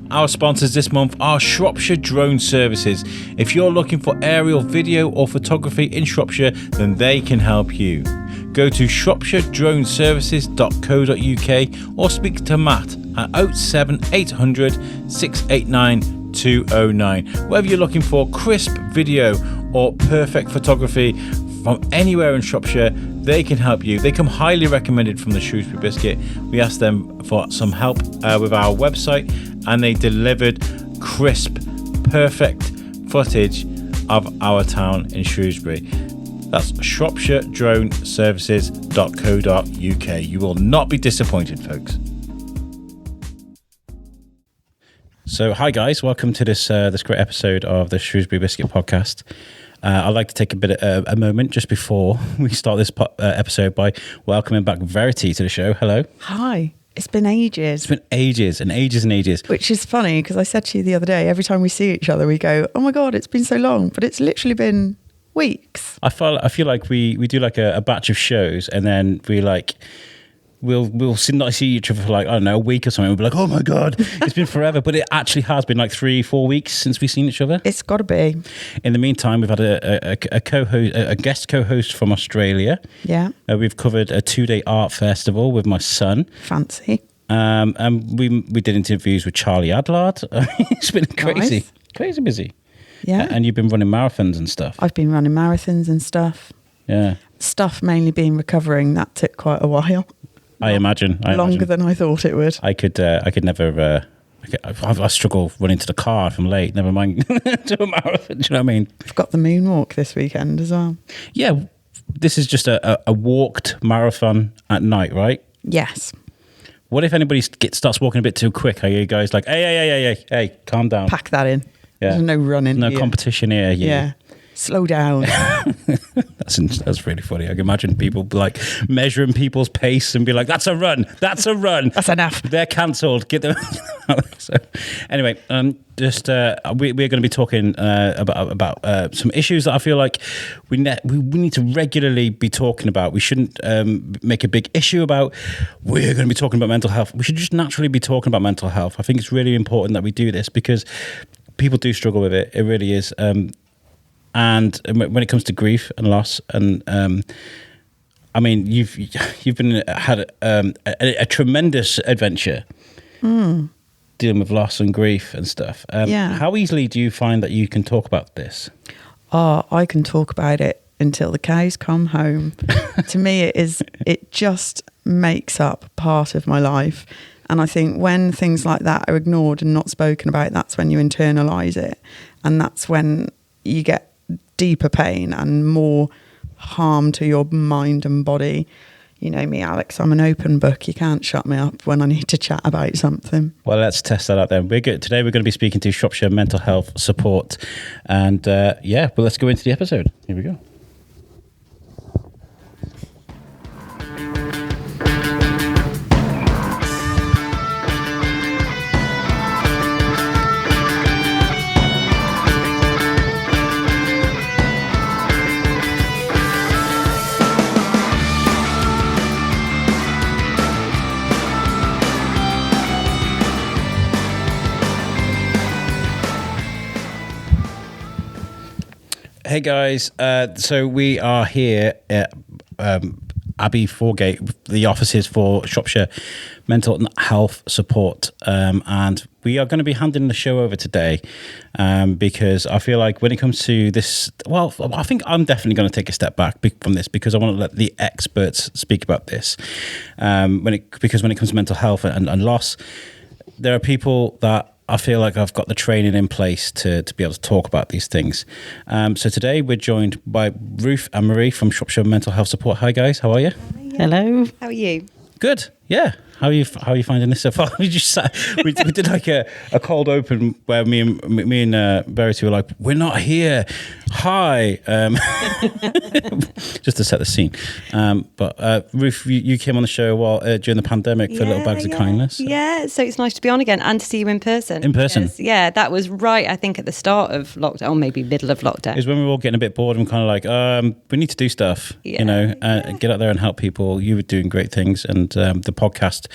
Our sponsors this month are Shropshire Drone Services. If you're looking for aerial video or photography in Shropshire, then they can help you. Go to shropshiredroneservices.co.uk or speak to Matt at 07800 689 209. Whether you're looking for crisp video or perfect photography from anywhere in Shropshire, they can help you. They come highly recommended from the Shrewsbury Biscuit. We asked them for some help with our website, and they delivered crisp, perfect footage of our town in Shrewsbury. That's shropshiredroneservices.co.uk. You will not be disappointed, folks. So, hi guys, welcome to this great episode of the Shrewsbury Biscuit podcast. I'd like to take a moment just before we start this episode by welcoming back Verity to the show. Hello. Hi. It's been ages. It's been ages and ages and ages. Which is funny because I said to you the other day, every time we see each other, we go, oh my God, it's been so long. But it's literally been weeks. I feel like we do like a batch of shows, and then we'll not see each other for like, I don't know, a week or something. We'll be like, oh my God, it's been forever. But it actually has been like 3-4 weeks since we've seen each other. It's got to be. In the meantime, we've had a guest co-host from Australia. Yeah. We've covered a 2-day art festival with my son. Fancy. And we did interviews with Charlie Adlard. It's been crazy. Nice. Crazy busy. Yeah. And you've been running marathons and stuff. I've been running marathons and stuff. Yeah. Stuff mainly being recovering. That took quite a while. I imagine. Longer than I thought it would. I could never. I struggle running to the car if I'm late. Never mind to a marathon. Do you know what I mean? I've got the moonwalk this weekend as well. Yeah, this is just a walked marathon at night, right? Yes. What if anybody starts walking a bit too quick? Are you guys like, hey, calm down? Pack that in. Yeah. There's no running. No competition here. Yeah. Slow down. That's really funny. I can imagine people like measuring people's pace and be like, that's a run. That's enough. They're cancelled. Get them. So, anyway, we're going to be talking about some issues that I feel like we need to regularly be talking about. We shouldn't make a big issue about. We're going to be talking about mental health. We should just naturally be talking about mental health. I think it's really important that we do this because people do struggle with it. It really is. And when it comes to grief and loss, and I mean, you've had a tremendous adventure dealing with loss and grief and stuff. Yeah. How easily do you find that you can talk about this? Oh, I can talk about it until the cows come home. To me, it just makes up part of my life. And I think when things like that are ignored and not spoken about, that's when you internalise it, and that's when you get deeper pain and more harm to your mind and body. You know me, Alex, I'm an open book. You can't shut me up when I need to chat about something. Well, let's test that out then. Today we're going to be speaking to Shropshire Mental Health Support. And let's go into the episode. Here we go. Hey guys, so we are here at Abbey Foregate, the offices for Shropshire Mental Health Support, and we are going to be handing the show over today because I feel like when it comes to this, well, I think I'm definitely going to take a step back from this because I want to let the experts speak about this. Because when it comes to mental health and loss, there are people that I feel like I've got the training in place to be able to talk about these things. So today we're joined by Ruth and Maree from Shropshire Mental Health Support. Hi guys, how are you? Hello. How are you? Good. Yeah. How are you finding this so far? We did like a cold open where me and Verity were like, we're not here. Hi. Just to set the scene. But Ruth, you came on the show during the pandemic for Little Bags of Kindness. So. Yeah, so it's nice to be on again and to see you in person. In person? Because, yeah, that was right, I think, at the start of lockdown, or maybe middle of lockdown. It was when we were all getting a bit bored and kind of like, we need to do stuff, get out there and help people. You were doing great things, and the podcast,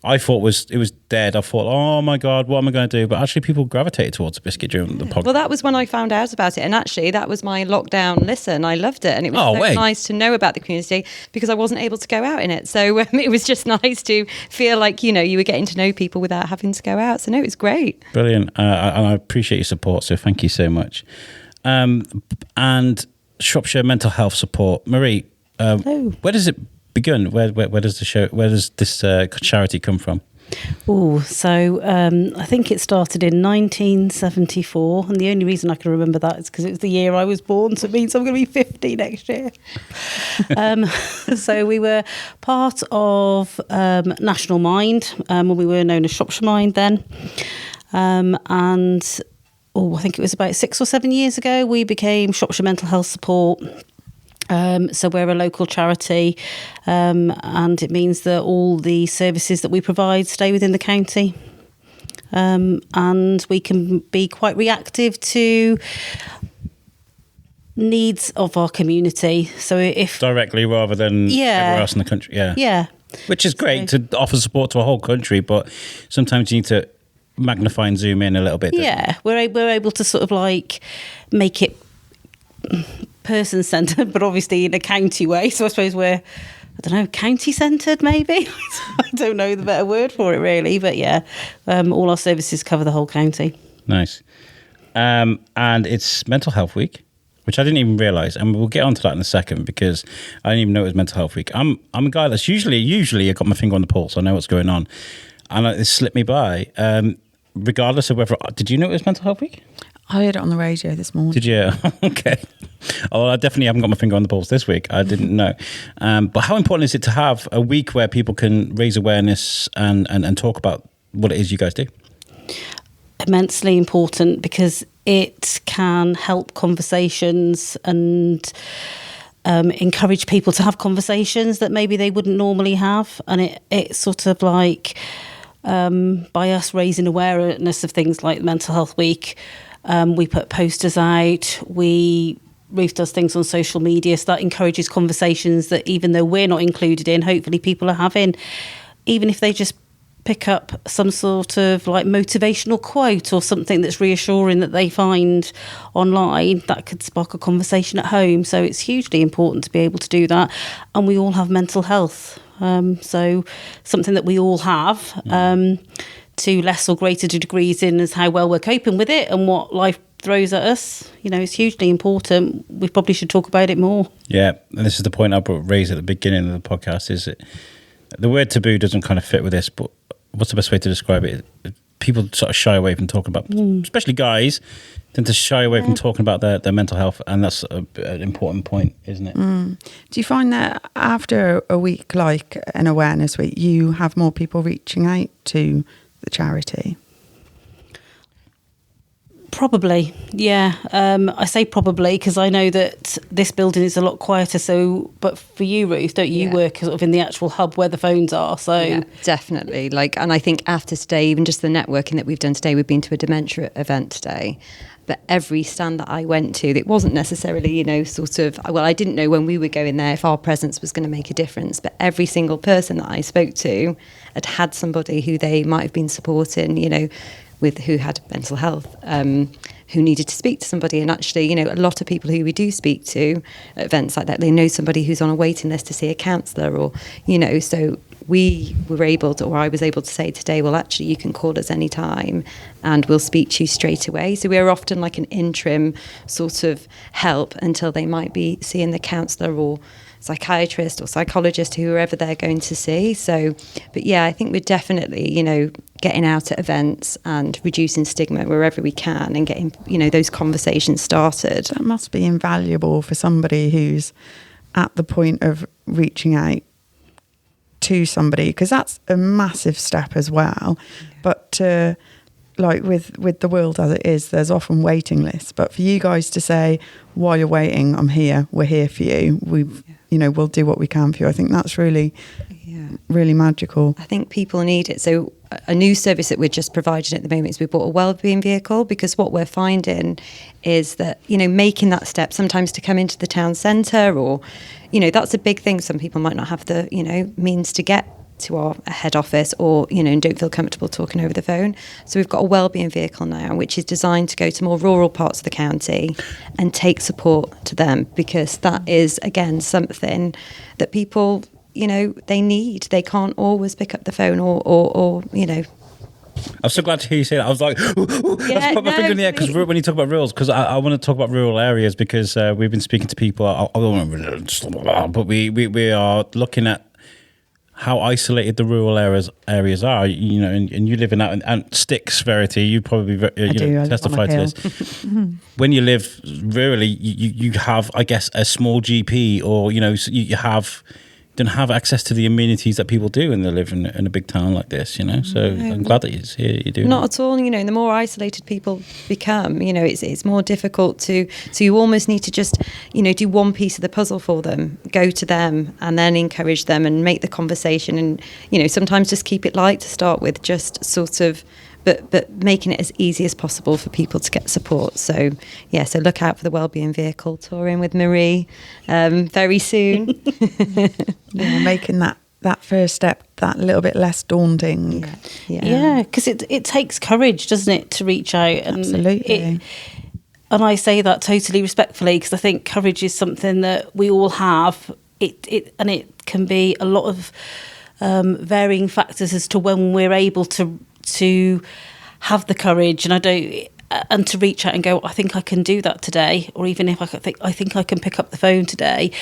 I thought it was dead. I thought, oh my God, what am I going to do? But actually, people gravitated towards the biscuit during the podcast. Well, that was when I found out about it, and actually, that was my lockdown listen. I loved it, and it was nice to know about the community because I wasn't able to go out in it. So it was just nice to feel like you were getting to know people without having to go out. So no, it was great. Brilliant, and I appreciate your support. So thank you so much. And Shropshire Mental Health Support, Maree. Where does it begin? Where does this charity come from? Oh, so I think it started in 1974, and the only reason I can remember that is because it was the year I was born, so it means I'm going to be 50 next year. So we were part of National Mind, when we were known as Shropshire Mind then, and I think it was about 6 or 7 years ago, we became Shropshire Mental Health Support. So we're a local charity, and it means that all the services that we provide stay within the county, and we can be quite reactive to needs of our community. So if directly rather than everywhere else in the country, which is great to offer support to a whole country, but sometimes you need to magnify and zoom in a little bit. We're able to sort of like make it person centred, but obviously in a county way. So I suppose we're, county centred maybe. I don't know the better word for it really, but all our services cover the whole county. Nice. And it's Mental Health Week, which I didn't even realise, and we'll get onto that in a second because I didn't even know it was Mental Health Week. I'm a guy that's usually I got my finger on the pulse. I know what's going on, and it slipped me by. Regardless of whether, did you know it was Mental Health Week? I heard it on the radio this morning. Did you? Okay. Oh, I definitely haven't got my finger on the pulse this week. I didn't know. But how important is it to have a week where people can raise awareness and talk about what it is you guys do? Immensely important because it can help conversations and encourage people to have conversations that maybe they wouldn't normally have. And it's sort of like by us raising awareness of things like Mental Health Week, we put posters out, Ruth does things on social media, so that encourages conversations that even though we're not included in, hopefully people are having, even if they just pick up some sort of like motivational quote or something that's reassuring that they find online, that could spark a conversation at home. So it's hugely important to be able to do that. And we all have mental health. So something that we all have, to less or greater degrees in is how well we're coping with it and what life throws at us. It's hugely important. We probably should talk about it more. Yeah, and this is the point I raised at the beginning of the podcast, is that the word taboo doesn't kind of fit with this, but what's the best way to describe it? People sort of shy away from talking about, especially guys, tend to shy away from talking about their mental health, and that's an important point, isn't it? Do you find that after a week like an awareness week, you have more people reaching out to the charity? Probably, yeah. I say probably because I know that this building is a lot quieter. So, but for you, Ruth, don't you work sort of in the actual hub where the phones are? So yeah, definitely. And I think after today, even just the networking that we've done today, we've been to a dementia event today. But every stand that I went to, it wasn't necessarily, I didn't know when we were going there if our presence was going to make a difference. But every single person that I spoke to had somebody who they might have been supporting, who had mental health, who needed to speak to somebody. And actually, a lot of people who we do speak to at events like that, they know somebody who's on a waiting list to see a counsellor or, so we were able to, or I was able to say today, well, actually, you can call us anytime and we'll speak to you straight away. So we're often like an interim sort of help until they might be seeing the counsellor or psychiatrist or psychologist, whoever they're going to see. So, but yeah, I think we're definitely, getting out at events and reducing stigma wherever we can and getting, those conversations started. That must be invaluable for somebody who's at the point of reaching out to somebody, because that's a massive step as well. But like with the world as it is, there's often waiting lists. But for you guys to say, while you're waiting, I'm here, we're here for you, we'll do what we can for you. I think that's really magical. I think people need it. So a new service that we're just providing at the moment is we bought a wellbeing vehicle, because what we're finding is that, making that step sometimes to come into the town centre or, that's a big thing. Some people might not have the, means to get to our head office, or and don't feel comfortable talking over the phone. So we've got a wellbeing vehicle now, which is designed to go to more rural parts of the county and take support to them, because that is again something that people they need. They can't always pick up the phone or I'm so glad to hear you say that. I was like, let's put my finger in the air, because when you talk about rural, because I want to talk about rural areas, because we've been speaking to people. But we are looking at how isolated the rural areas are. And you live in that, and sticks, Verity. You probably testify to this. When you live rurally, you have, I guess, a small GP, or don't have access to the amenities that people do when they live in a big town like this, So I'm glad that you're doing Not at all. The more isolated people become, it's more difficult so you almost need to just, do one piece of the puzzle for them, go to them, and then encourage them and make the conversation, and, sometimes just keep it light to start with, just sort of, but making it as easy as possible for people to get support. So look out for the wellbeing vehicle touring with Maree very soon. Making that first step that little bit less daunting. Yeah, because it takes courage, doesn't it, to reach out? And absolutely. And I say that totally respectfully, because I think courage is something that we all have. It can be a lot of varying factors as to when we're able to have the courage, and to reach out and go, I think I can do that today, or even if I think I can pick up the phone today.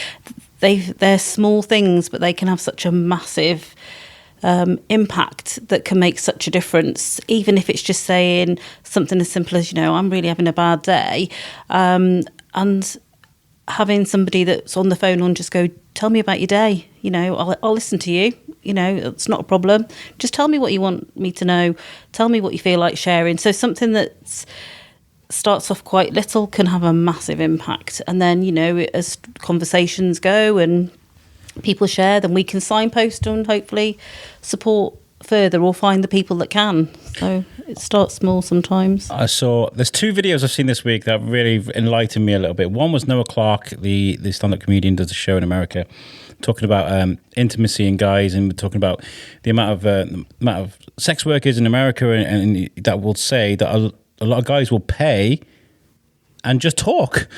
They're small things, but they can have such a massive impact that can make such a difference, even if it's just saying something as simple as, I'm really having a bad day, and having somebody that's on the phone and just go, tell me about your day, I'll listen to you. It's not a problem. Just tell me what you want me to know. Tell me what you feel like sharing. So something that starts off quite little can have a massive impact. And then, as conversations go and people share, then we can signpost and hopefully support further, or find the people that can. So it starts small sometimes. There's two videos I've seen this week that really enlightened me a little bit. One was Noah Clark, the stand-up comedian, does a show in America, talking about intimacy and guys, and we're talking about the amount of sex workers in America, and that will say that a lot of guys will pay and just talk,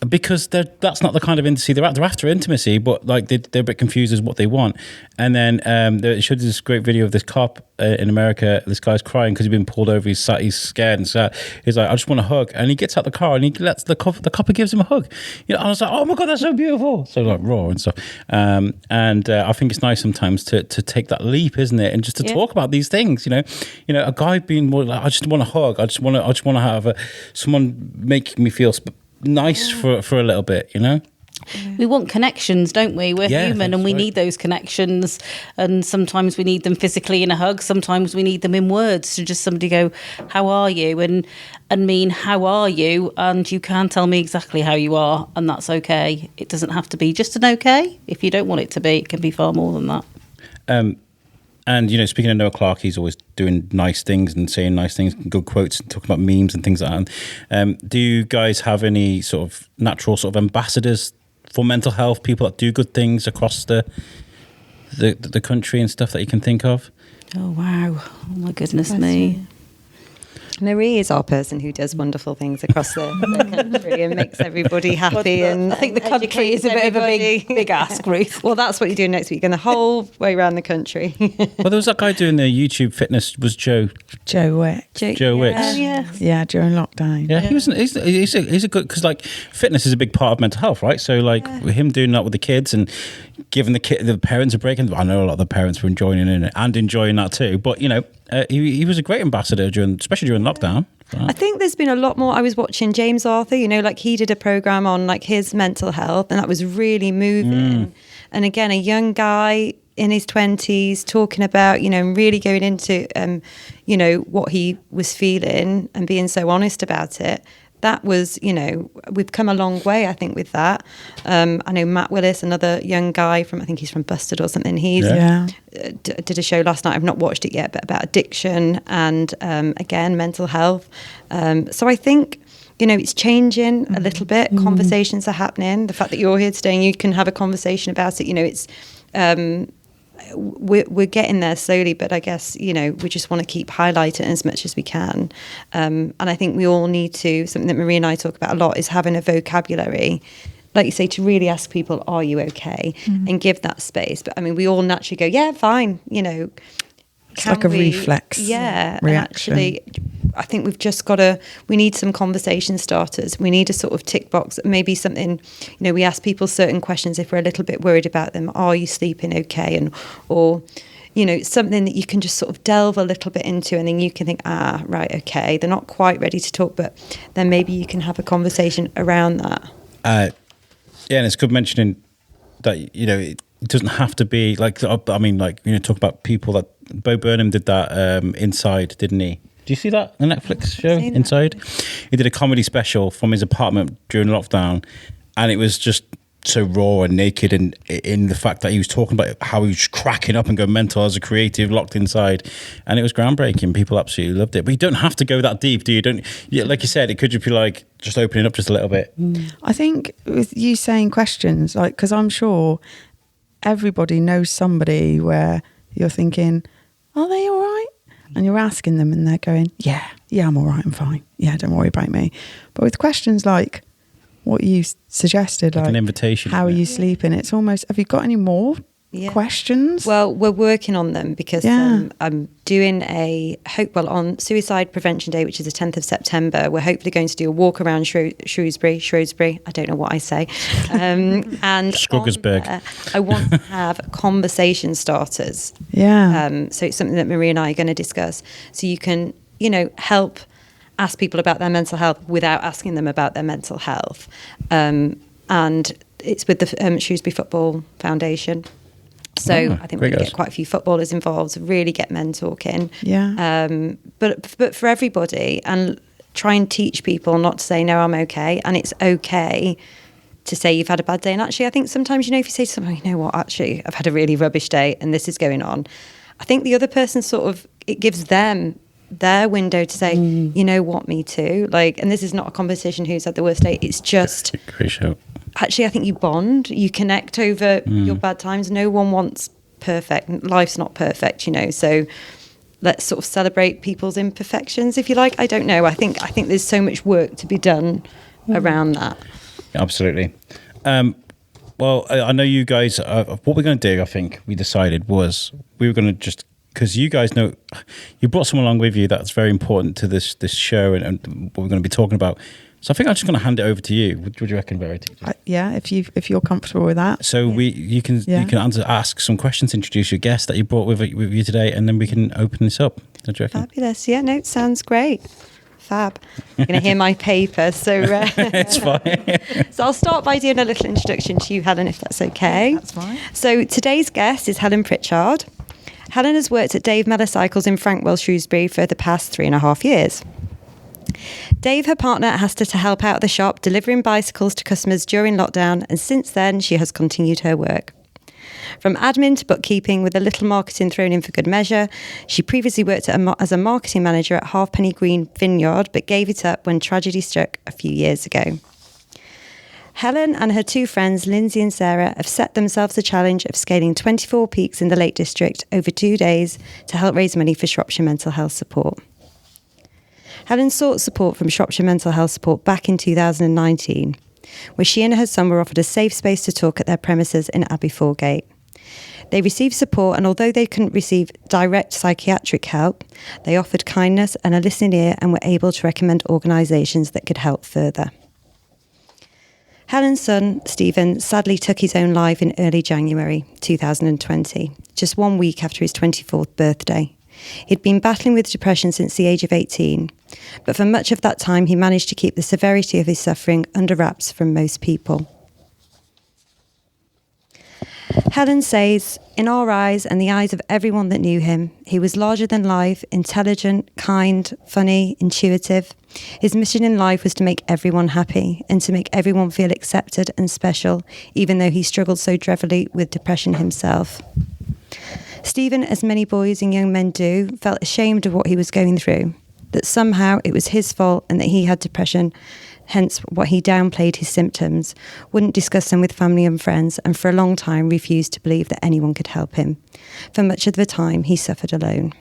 because that's not the kind of intimacy they're after intimacy, but like they're a bit confused as what they want. And then they showed this great video of this cop in America. This guy's crying because he's been pulled over. He's scared and sad. He's like, I just want a hug. And he gets out the car and he lets the cop gives him a hug. And I was like, oh my God, that's so beautiful. So like raw and stuff. And I think it's nice sometimes to take that leap, isn't it? And just to talk about these things. A guy being more like, I just want a hug. I just want to have someone making me feel nice for a little bit, We want connections, don't we? We're human, and we need those connections, and sometimes we need them physically in a hug, sometimes we need them in words, to just somebody go, how are you, and mean, how are you, and you can tell me exactly how you are, and that's okay. It doesn't have to be just an okay. If you don't want it to be, it can be far more than that. And, speaking of Noah Clark, he's always doing nice things and saying nice things, good quotes, and talking about memes and things like that. Do you guys have any sort of natural sort of ambassadors for mental health, people that do good things across the country and stuff that you can think of? Oh, wow. Oh, my goodness me. Maree is our person who does wonderful things across the country and makes everybody happy. And I think the country is a bit of a big ask, Ruth. Well, that's what you're doing next week, going the whole way around the country. Well, there was that guy doing the YouTube fitness, was Joe Wicks. Joe Wicks. Yeah, during lockdown. Yeah, he's a good, because like fitness is a big part of mental health, right? So like him doing that with the kids and giving the parents a break, and I know a lot of the parents were enjoying it and enjoying that too. But he was a great ambassador especially during lockdown. Right. I think there's been a lot more. I was watching James Arthur, like he did a program on like his mental health, and that was really moving. And again, a young guy in his 20s talking about, really going into, what he was feeling and being so honest about it. That was, we've come a long way, I think, with that. I know Matt Willis, another young guy I think he's from Busted or something. He's did a show last night. I've not watched it yet, but about addiction and, again, mental health. So I think, it's changing a little bit. Conversations are happening. The fact that you're here today and you can have a conversation about it, it's we're getting there slowly, but I guess, you know, we just want to keep highlighting as much as we can. And I think we all need to, something that Maree and I talk about a lot is having a vocabulary, like you say, to really ask people, are you okay? And give that space. But I mean, we all naturally go, yeah, fine, you know. It's like a reflex reaction. And actually, I think we've just we need some conversation starters. We need a sort of tick box, maybe something, you know, we ask people certain questions if we're a little bit worried about them. Are you sleeping okay? Or, you know, something that you can just sort of delve a little bit into, and then you can think, right, okay, they're not quite ready to talk, but then maybe you can have a conversation around that. Yeah, and it's good mentioning that, you know, it doesn't have to be like, I mean, like, you know, talk about people that Bo Burnham did that Inside, didn't he? Do you see that, the Netflix show, Inside? He did a comedy special from his apartment during lockdown, and it was just so raw and naked, and in the fact that he was talking about how he was cracking up and going mental as a creative locked inside, and it was groundbreaking. People absolutely loved it. But you don't have to go that deep, do you? Like you said, it could just be like just opening up just a little bit. I think with you saying questions, like, because I'm sure everybody knows somebody where you're thinking, are they all right? And you're asking them and they're going, yeah, I'm all right, I'm fine. Yeah, don't worry about me. But with questions like what you suggested, like an invitation, how are you sleeping? It's almost, have you got any more questions? Well, we're working on them because I'm doing on Suicide Prevention Day, which is the 10th of September, we're hopefully going to do a walk around Shrewsbury, I don't know what I say, and Skruggersberg. I want to have conversation starters. So it's something that Maree and I are going to discuss, so you can, you know, help ask people about their mental health without asking them about their mental health, and it's with the Shrewsbury Football Foundation. So I think we're going to get quite a few footballers involved, really get men talking. But for everybody, and try and teach people not to say, no, I'm okay. And it's okay to say you've had a bad day. And actually, I think sometimes, you know, if you say to someone, you know what, actually, I've had a really rubbish day and this is going on, I think the other person it gives them their window to say, you know what, me too. Like, and this is not a competition who's had the worst day. It's just... Great show. Actually, I think you bond, you connect over your bad times. No one wants perfect. Life's not perfect, you know. So let's sort of celebrate people's imperfections, if you like. I don't know. I think there's so much work to be done around that. Absolutely. Well, I know you guys, what we're going to do, I think we decided was we were going to just, because you guys know, you brought someone along with you that's very important to this show and what we're going to be talking about. So I think I'm just going to hand it over to you. What do you reckon, Verity? If you're comfortable with that. So you can ask some questions, introduce your guest that you brought with you today, and then we can open this up. What do you reckon? Fabulous. Yeah, no, it sounds great. Fab. You're going to hear my paper, so... It's fine. So I'll start by doing a little introduction to you, Helen, if that's okay. That's fine. So today's guest is Helen Pritchard. Helen has worked at Dave Mellor Cycles in Frankwell, Shrewsbury for the past 3.5 years. Dave, her partner, has to help out the shop, delivering bicycles to customers during lockdown, and since then she has continued her work. From admin to bookkeeping, with a little marketing thrown in for good measure, she previously worked as a marketing manager at Halfpenny Green Vineyard, but gave it up when tragedy struck a few years ago. Helen and her two friends, Lindsay and Sarah, have set themselves the challenge of scaling 24 peaks in the Lake District over 2 days to help raise money for Shropshire Mental Health Support. Helen sought support from Shropshire Mental Health Support back in 2019, where she and her son were offered a safe space to talk at their premises in Abbey Foregate. They received support, and although they couldn't receive direct psychiatric help, they offered kindness and a listening ear and were able to recommend organisations that could help further. Helen's son, Stephen, sadly took his own life in early January 2020, just 1 week after his 24th birthday. He'd been battling with depression since the age of 18, but for much of that time he managed to keep the severity of his suffering under wraps from most people. Helen says, in our eyes and the eyes of everyone that knew him, he was larger than life, intelligent, kind, funny, intuitive. His mission in life was to make everyone happy and to make everyone feel accepted and special, even though he struggled so dreadfully with depression himself. Stephen, as many boys and young men do, felt ashamed of what he was going through, that somehow it was his fault and that he had depression hence what he downplayed his symptoms, wouldn't discuss them with family and friends, and for a long time refused to believe that anyone could help him. For much of the time, he suffered alone.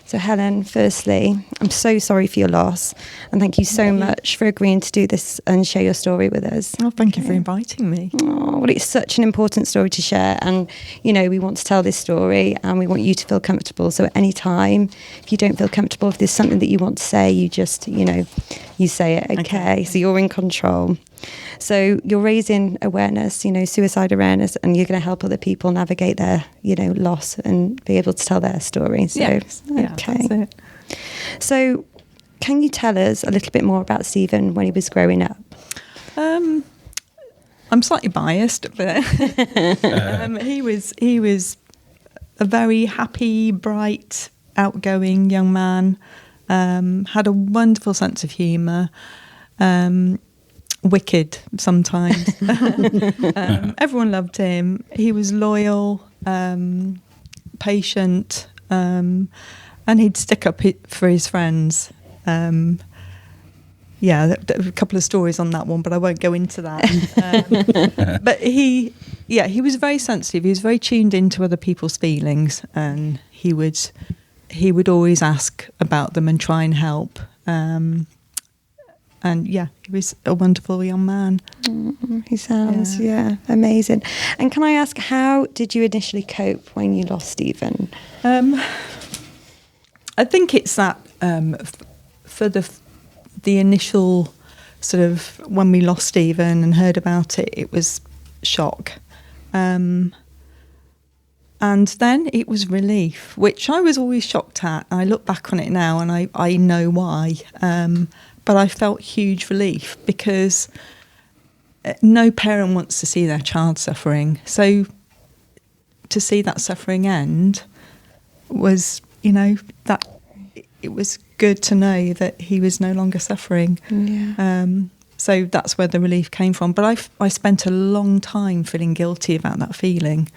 So Helen, firstly, I'm so sorry for your loss, and thank you so much for agreeing to do this and share your story with us. Oh, thank you for inviting me. Oh, well, it's such an important story to share, and you know we want to tell this story, and we want you to feel comfortable. So at any time, if you don't feel comfortable, if there's something that you want to say, you just, you say it. Okay. So you're in control. So you're raising awareness, suicide awareness, and you're going to help other people navigate their, loss and be able to tell their story. So, yes. Yeah, okay. that's it. So can you tell us a little bit more about Stephen when he was growing up? I'm slightly biased, but he was a very happy, bright, outgoing young man. Had a wonderful sense of humour. Wicked sometimes. Everyone loved him. He was loyal, patient, and he'd stick up for his friends. A couple of stories on that one, but I won't go into that. But he was very sensitive. He was very tuned into other people's feelings, and he would always ask about them and try and help. And he was a wonderful young man. He sounds, amazing. And can I ask, how did you initially cope when you lost Stephen? I think it's that for the initial sort of when we lost Stephen and heard about it, it was shock. And then it was relief, which I was always shocked at. I look back on it now and I know why. But I felt huge relief because no parent wants to see their child suffering. So to see that suffering end was, that it was good to know that he was no longer suffering. Yeah. So that's where the relief came from. But I spent a long time feeling guilty about that feeling.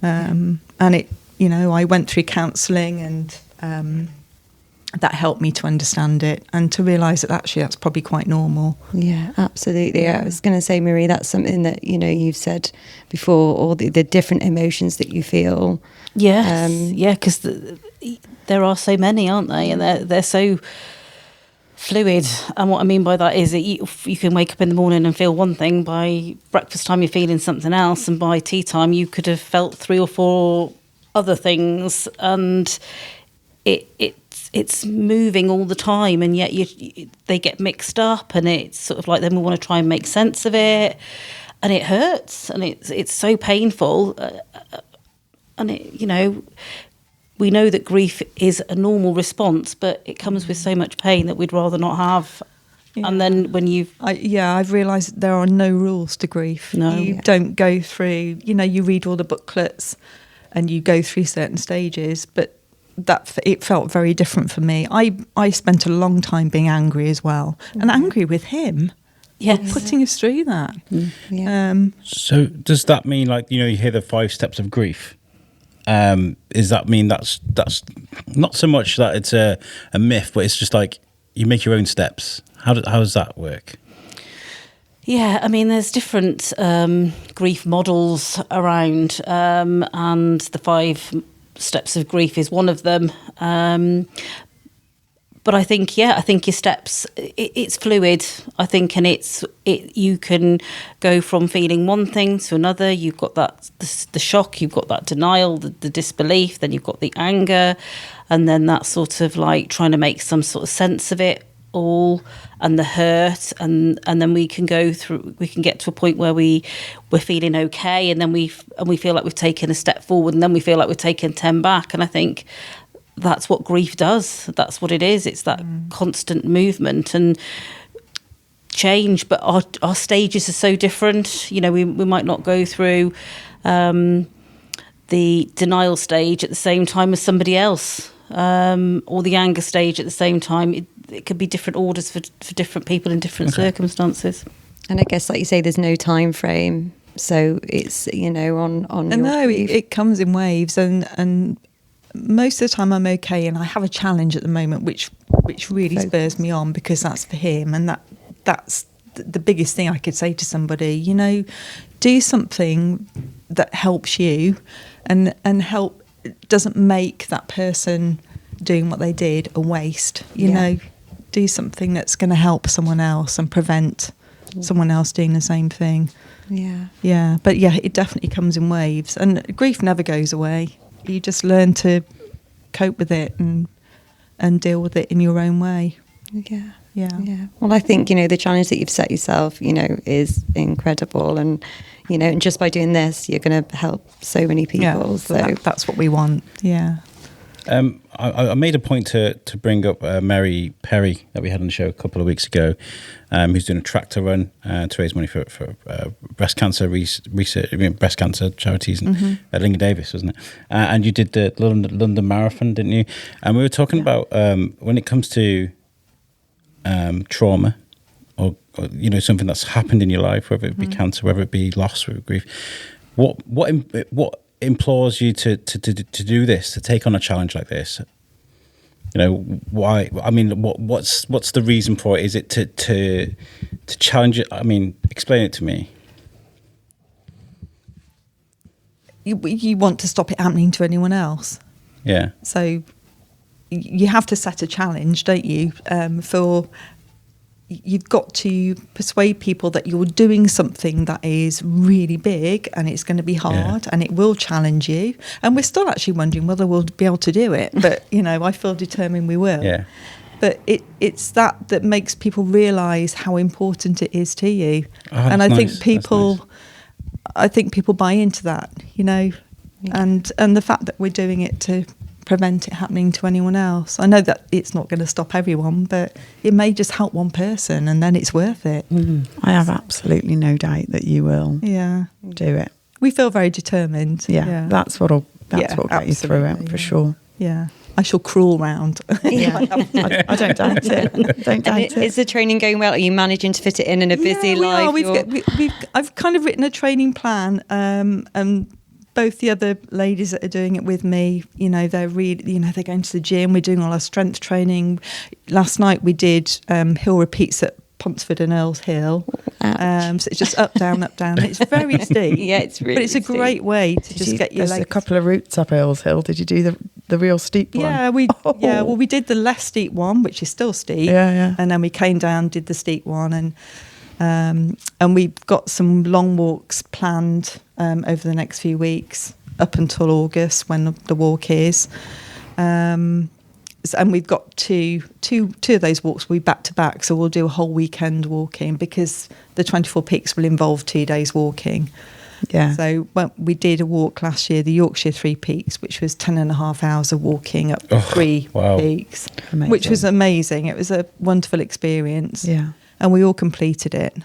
And it, I went through counselling and that helped me to understand it and to realise that actually that's probably quite normal. Yeah, absolutely. Yeah. I was going to say, Maree, that's something that, you've said before, all the different emotions that you feel. Yes, because there are so many, aren't they? And they're so fluid. And what I mean by that is that you can wake up in the morning and feel one thing, by breakfast time you're feeling something else, and by tea time you could have felt 3 or 4 other things, and it's moving all the time, and yet they get mixed up, and it's sort of like then we want to try and make sense of it, and it hurts, and it's so painful, and we know that grief is a normal response, but it comes with so much pain that we'd rather not have. Yeah. And then when I've realised there are no rules to grief. No, you don't go through. You read all the booklets, and you go through certain stages, but it felt very different for me. I spent a long time being angry as well, and angry with him. Yes, putting us through that. Yeah. So does that mean, like, you hear the 5 steps of grief? Does that mean that's not so much that it's a myth, but it's just like you make your own steps? How does that work? Yeah, I mean, there's different grief models around, and the 5 steps of grief is one of them. But I think your steps, it's fluid, I think, and you can go from feeling one thing to another. You've got the shock, you've got that denial, the disbelief, then you've got the anger, and then that sort of like trying to make some sort of sense of it all, and the hurt, and then we can get to a point where we're feeling okay, and then we feel like we've taken a step forward, and then we feel like we've taken 10 back. And I think that's what grief does. That's what it is. It's that constant movement and change. But our stages are so different. We might not go through the denial stage at the same time as somebody else, or the anger stage at the same time. It could be different orders for different people in different circumstances. And I guess, like you say, there's no time frame. So it's, on and no, it comes in waves, and most of the time I'm okay, and I have a challenge at the moment which really spurs me on, because that's for him, and that's the biggest thing I could say to somebody. You know, do something that helps you, and help doesn't make that person doing what they did a waste. You know, do something that's going to help someone else and prevent someone else doing the same thing. Yeah, but yeah, it definitely comes in waves, and grief never goes away. You just learn to cope with it and deal with it in your own way. Yeah. Well, I think, you know, the challenge that you've set yourself, you know, is incredible, and you know, and just by doing this, you're going to help so many people. Yeah, so that's what we want. Yeah. I made a point to bring up Mary Perry that we had on the show a couple of weeks ago, who's doing a tractor run to raise money for breast cancer research, breast cancer charities, and Linga Davis, wasn't it? And you did the London Marathon, didn't you? And we were talking about when it comes to trauma, or you know, something that's happened in your life, whether it be cancer, whether it be loss, whether it be grief. What implores you to do this, to take on a challenge like this? You know, why? I mean, what's the reason for it? Is it to challenge it? I mean, explain it to me. You want to stop it happening to anyone else. Yeah. So you have to set a challenge, don't you? You've got to persuade people that you're doing something that is really big, and it's going to be hard, and it will challenge you. And we're still actually wondering whether we'll be able to do it. But, you know, I feel determined we will. Yeah. But it's that makes people realise how important it is to you. Oh, and I think nice. people, I think people buy into that, you know, and the fact that we're doing it to prevent it happening to anyone else. I know that it's not going to stop everyone, but it may just help one person, and then it's worth it. I have absolutely no doubt that you will do it. We feel very determined. That's what'll get you through it, for sure. Yeah. I shall crawl round. I don't doubt it. Don't doubt it. Is the training going well? Are you managing to fit it in a busy life? I've kind of written a training plan, and both the other ladies that are doing it with me, you know, they're really, you know, they're going to the gym. We're doing all our strength training. Last night we did hill repeats at Ponsford and Earls Hill. So it's just up, down, up, down. It's very steep. Yeah, it's really But it's a great way to just get your There's legs. a couple of routes up Earls Hill. Did you do the real steep one? Yeah, we did the less steep one, which is still steep. Yeah. And then we came down, did the steep one, and we've got some long walks planned over the next few weeks up until August, when the walk is. And we've got two of those walks will be back to back, so we'll do a whole weekend walking, because the 24 Peaks will involve 2 days walking. Yeah. So we did a walk last year, the Yorkshire 3 Peaks, which was 10.5 hours of walking up 3 peaks, which was amazing. It was a wonderful experience. Yeah. And we all completed it.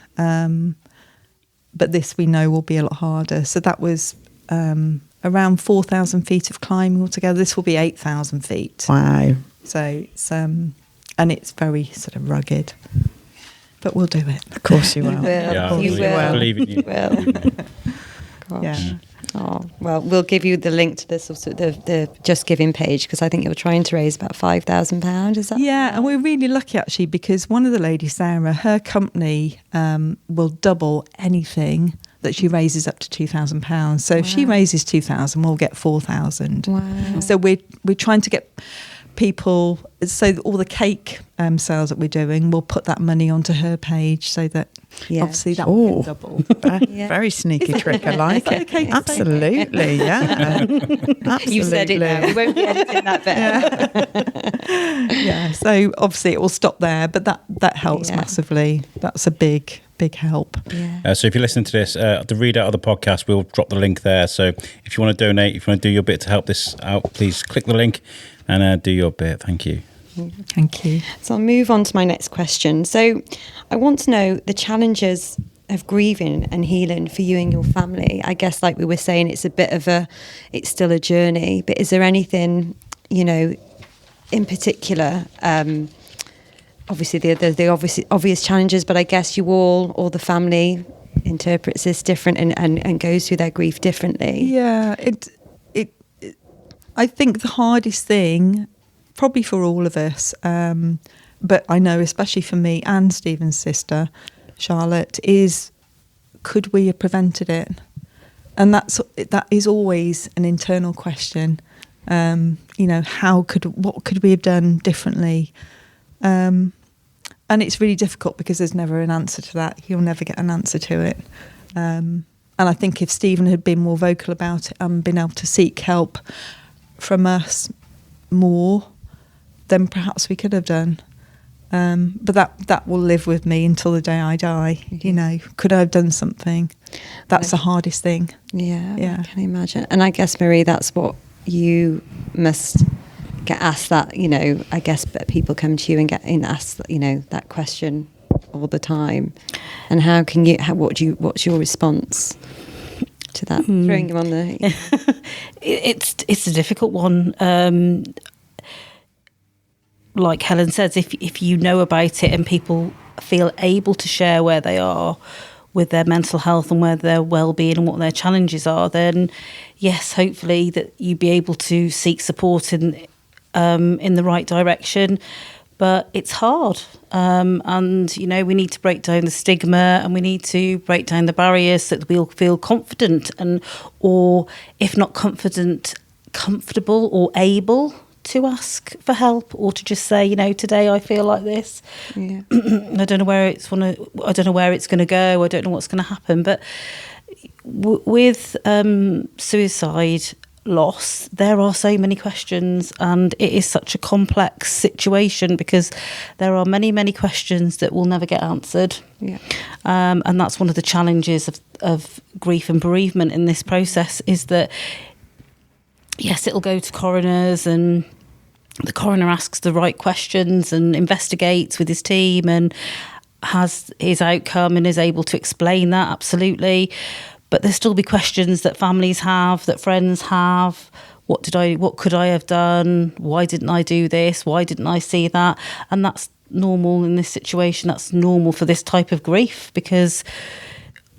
But this we know will be a lot harder. So that was around 4,000 feet of climbing altogether. This will be 8,000 feet. Wow. So it's and it's very sort of rugged, but we'll do it. Of course you will. You will. I believe in you. Gosh. Yeah. Oh, well, we'll give you the link to the Just Giving page, because I think you're trying to raise about £5,000. Is that? Yeah, and we're really lucky actually, because one of the ladies, Sarah, her company will double anything that she raises up to £2,000. So if she raises 2,000, we'll get 4,000. Wow. So we're trying to get people, so all the cake sales that we're doing, we'll put that money onto her page, so that obviously that will double. Very sneaky trick. I like it. Okay, absolutely, yeah. Absolutely. You've said it now. We won't be editing that bit. Yeah. So obviously it will stop there, but that helps massively. That's a big help. Yeah. So if you're listening to this, the readout of the podcast, we'll drop the link there. So if you want to donate, if you want to do your bit to help this out, please click the link and do your bit. Thank you. Thank you. So I'll move on to my next question. So I want to know the challenges of grieving and healing for you and your family. I guess, like we were saying, it's still a journey, but is there anything, you know, in particular, obviously the obvious challenges, but I guess you all the family interprets this different and goes through their grief differently. Yeah, I think the hardest thing, probably for all of us, but I know, especially for me and Stephen's sister, Charlotte, is could we have prevented it? And that is always an internal question. What could we have done differently? And it's really difficult because there's never an answer to that. You'll never get an answer to it. And I think if Stephen had been more vocal about it and been able to seek help from us more, then perhaps we could have done. But that will live with me until the day I die. Could I have done something? That's the hardest thing. Yeah, I can imagine. And I guess, Maree, that's what you must get asked, that, I guess that people come to you and get asked, that question all the time. And how can you, what's your response to that? Throwing you on the... It's a difficult one. Like Helen says, if you know about it and people feel able to share where they are with their mental health and where their well-being and what their challenges are, then yes, hopefully that you'd be able to seek support in the right direction. But it's hard, and we need to break down the stigma, and we need to break down the barriers so that we'll feel confident, or if not confident, comfortable or able to ask for help, or to just say, today I feel like this. Yeah. I don't know where it's going to go. I don't know what's going to happen. But with suicide loss, there are so many questions, and it is such a complex situation because there are many, many questions that will never get answered. Yeah. And that's one of the challenges of grief and bereavement in this process, is that yes, it'll go to coroners, and the coroner asks the right questions and investigates with his team and has his outcome and is able to explain that, absolutely. But there'll still be questions that families have, that friends have. What could I have done? Why didn't I do this? Why didn't I see that? And that's normal in this situation. That's normal for this type of grief, because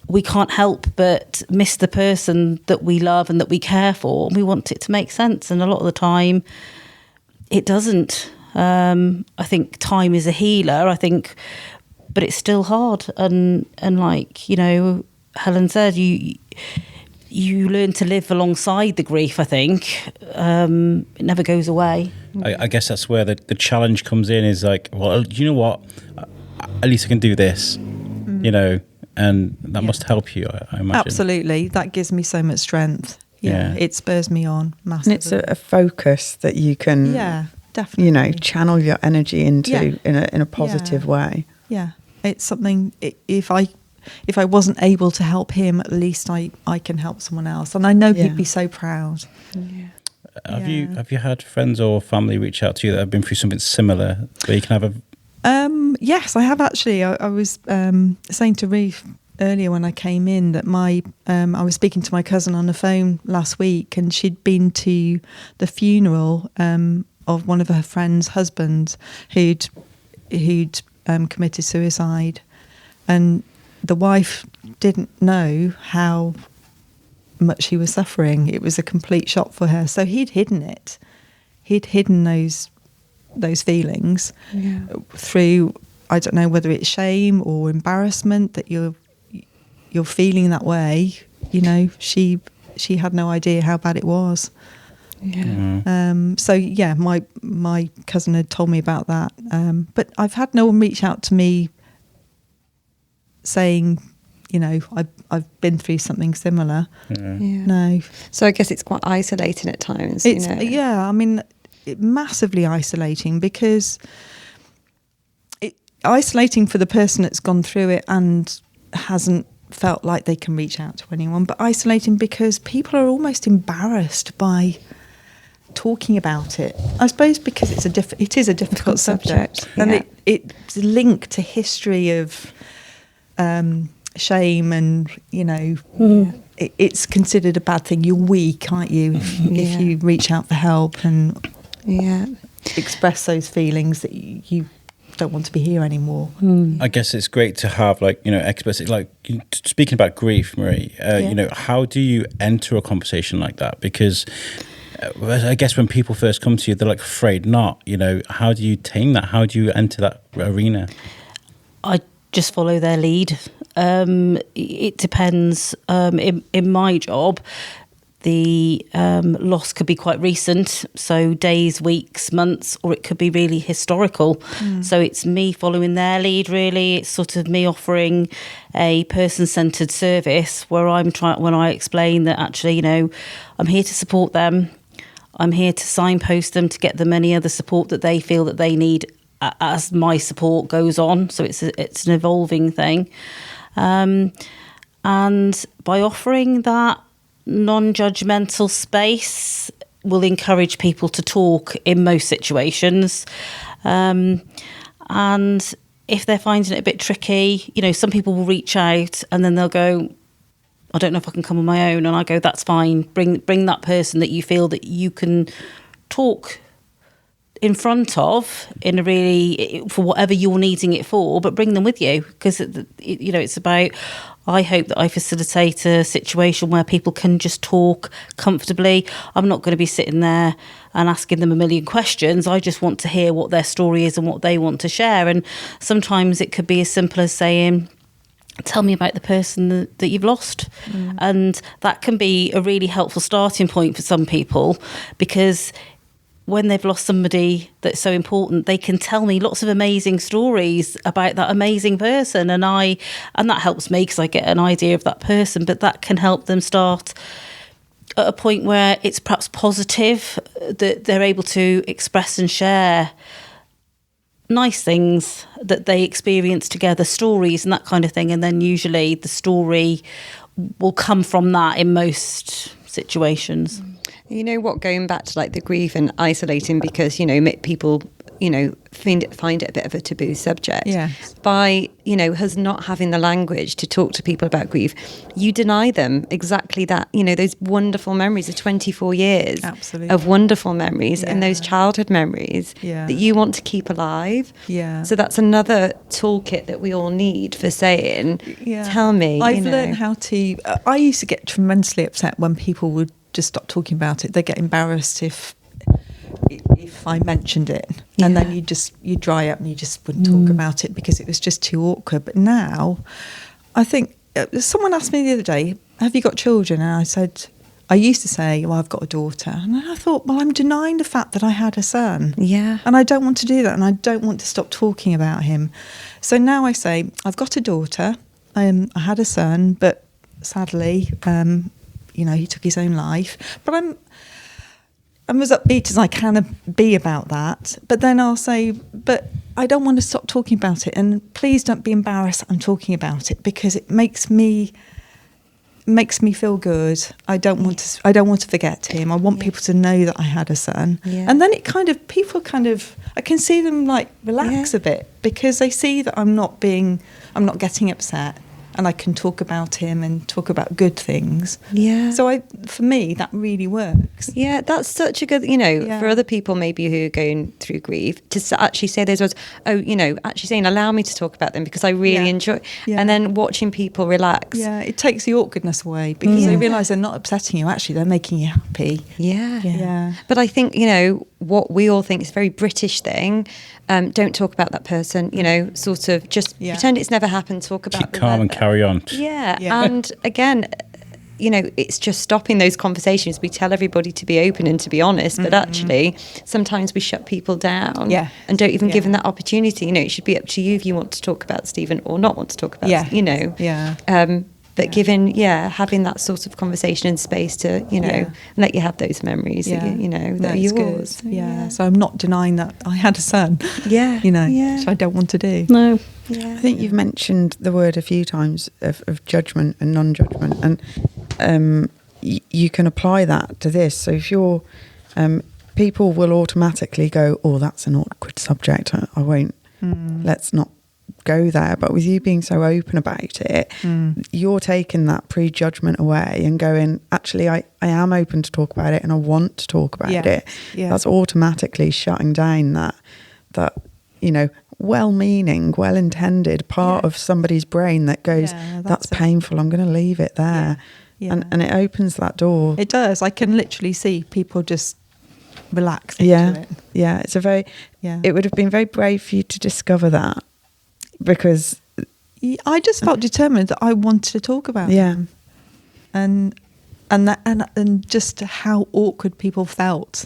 we can't help but miss the person that we love and that we care for, and we want it to make sense. And a lot of the time, it doesn't. I think time is a healer, but it's still hard. And like, Helen said, you learn to live alongside the grief, I think. It never goes away. I guess that's where the challenge comes in, is like, well, you know what? At least I can do this, and that must help you, I imagine. Absolutely. That gives me so much strength. Yeah. It spurs me on massively. And it's a focus that you can, definitely, channel your energy into in a positive way. Yeah. It's something, if I wasn't able to help him, at least I can help someone else. And I know he'd be so proud. Yeah. Have you had friends or family reach out to you that have been through something similar, where you can have a... Yes, I have actually. I was saying to Ruth earlier when I came in that I was speaking to my cousin on the phone last week, and she'd been to the funeral of one of her friend's husbands who'd committed suicide, and the wife didn't know how much he was suffering. It was a complete shock for her. So he'd hidden it. He'd hidden those feelings through, I don't know whether it's shame or embarrassment that you're feeling that way. She had no idea how bad it was. So my cousin had told me about that, but I've had no one reach out to me saying, I've been through something similar. No. So I guess it's quite isolating at times. Massively isolating, because isolating for the person that's gone through it and hasn't felt like they can reach out to anyone, but isolating because people are almost embarrassed by talking about it. I suppose because it is a difficult subject, and it's linked to history of shame, and it's considered a bad thing. You're weak, aren't you, if you reach out for help and express those feelings that you don't want to be here anymore. I guess it's great to have experts, speaking about grief, Maree. How do you enter a conversation like that? Because I guess when people first come to you, they're like afraid not. How do you tame that? How do you enter that arena? I just follow their lead. It depends. In my job, the loss could be quite recent, so days, weeks, months, or it could be really historical. So it's me following their lead, really. It's sort of me offering a person-centred service where when I explain that actually, I'm here to support them. I'm here to signpost them to get them any other support that they feel that they need as my support goes on. So it's an evolving thing. And by offering that non-judgmental space will encourage people to talk in most situations. And if they're finding it a bit tricky, some people will reach out and then they'll go, I don't know if I can come on my own. And I go, that's fine. Bring that person that you feel that you can talk in front of in a really, for whatever you're needing it for, but bring them with you, because it's about, I hope that I facilitate a situation where people can just talk comfortably. I'm not going to be sitting there and asking them a million questions. I just want to hear what their story is and what they want to share. And sometimes it could be as simple as saying, tell me about the person that you've lost. And that can be a really helpful starting point for some people, because when they've lost somebody that's so important, they can tell me lots of amazing stories about that amazing person, and that helps me because I get an idea of that person. But that can help them start at a point where it's perhaps positive, that they're able to express and share nice things that they experience together, stories and that kind of thing. And then usually the story will come from that in most situations. You know what, going back to like the grief and isolating, because, people, find it a bit of a taboo subject. Yes. By, us not having the language to talk to people about grief, you deny them exactly that, those wonderful memories of 24 years Absolutely. of wonderful memories and those childhood memories that you want to keep alive. Yeah. So that's another toolkit that we all need for saying, tell me. I've learned how to, I used to get tremendously upset when people would just stop talking about it. They get embarrassed if I mentioned it, and then you dry up and you just wouldn't talk about it because it was just too awkward. But now, I think someone asked me the other day, "Have you got children?" And I said, I used to say, "Well, I've got a daughter," and then I thought, well, I'm denying the fact that I had a son. Yeah, and I don't want to do that, and I don't want to stop talking about him. So now I say, I've got a daughter. I had a son, but sadly, he took his own life. But I'm as upbeat as I can be about that. But then I'll say, but I don't want to stop talking about it. And please don't be embarrassed I'm talking about it, because it makes me feel good. I don't want to forget him. I want people to know that I had a son. Yeah. And then people I can see them like relax a bit, because they see that I'm not getting upset. And I can talk about him and talk about good things. Yeah. So for me, that really works. Yeah, that's such a good, for other people maybe who are going through grief, to actually say those words, actually saying, allow me to talk about them because I really enjoy. Yeah. And then watching people relax. Yeah, it takes the awkwardness away, because they realise they're not upsetting you. Actually, they're making you happy. Yeah. But I think, what we all think is a very British thing. Don't talk about that person, sort of just pretend it's never happened, talk about keep calm and carry on. Yeah. And again, it's just stopping those conversations. We tell everybody to be open and to be honest, but actually sometimes we shut people down and don't even give them that opportunity. It should be up to you if you want to talk about Stephen or not want to talk about, But having that sort of conversation and space to, let you have those memories, that are yours. Good. Yeah. So I'm not denying that I had a son. Yeah. Which I don't want to do. No. Yeah. I think you've mentioned the word a few times of judgment and non-judgment, and you can apply that to this. So if you're, people will automatically go, "Oh, that's an awkward subject. I won't. Let's not go there." But with you being so open about it, you're taking that prejudgment away and going, actually, I am open to talk about it and I want to talk about it. Yeah. That's automatically shutting down that well-meaning, well-intended part of somebody's brain that goes, that's painful, I'm going to leave it there. Yeah. and it opens that door. It does. I can literally see people just relax into it. Yeah, it's a very. Yeah. It would have been very brave for you to discover that, because I just felt determined that I wanted to talk about it. And just how awkward people felt.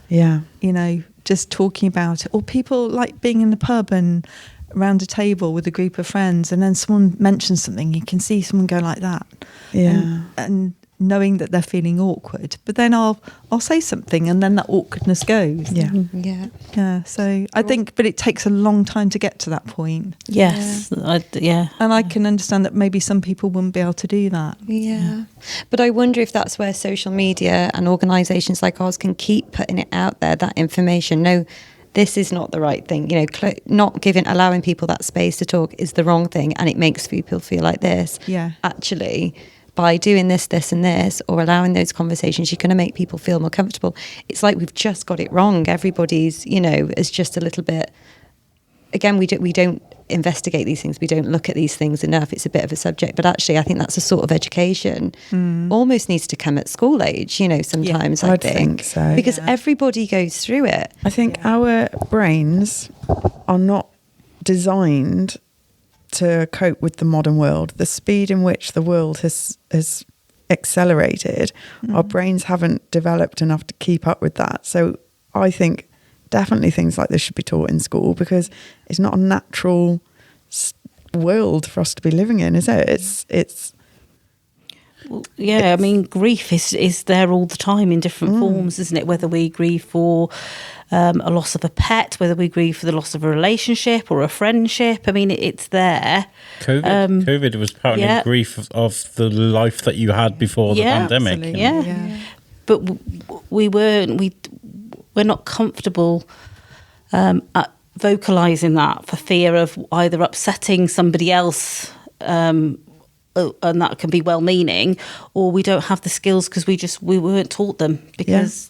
Yeah. You know, just talking about it, or people like being in the pub and around a table with a group of friends, and then someone mentions something, you can see someone go like that. Yeah. And knowing that they're feeling awkward, but then I'll say something, and then that awkwardness goes. Yeah. So I think, but it takes a long time to get to that point. Yes. And I can understand that maybe some people wouldn't be able to do that. Yeah. But I wonder if that's where social media and organisations like ours can keep putting it out there, that information. No, this is not the right thing. You know, not allowing people that space to talk is the wrong thing, and it makes people feel like this. Yeah. Actually, by doing this, this and this, or allowing those conversations, you're going to make people feel more comfortable. It's like we've just got it wrong. Everybody's, is just a little bit, again, we don't investigate these things. We don't look at these things enough. It's a bit of a subject, but actually I think that's a sort of education almost needs to come at school age, sometimes. I think so. Because everybody goes through it. I think our brains are not designed to cope with the modern world. The speed in which the world has accelerated, our brains haven't developed enough to keep up with that. So I think definitely things like this should be taught in school, because it's not a natural world for us to be living in, is it? It's I mean, grief is there all the time in different forms, isn't it? Whether we grieve for a loss of a pet, whether we grieve for the loss of a relationship or a friendship. I mean, it's there. COVID was apparently grief of the life that you had before the pandemic. But we're not comfortable at vocalising that for fear of either upsetting somebody else, and that can be well-meaning, or we don't have the skills because we weren't taught them, because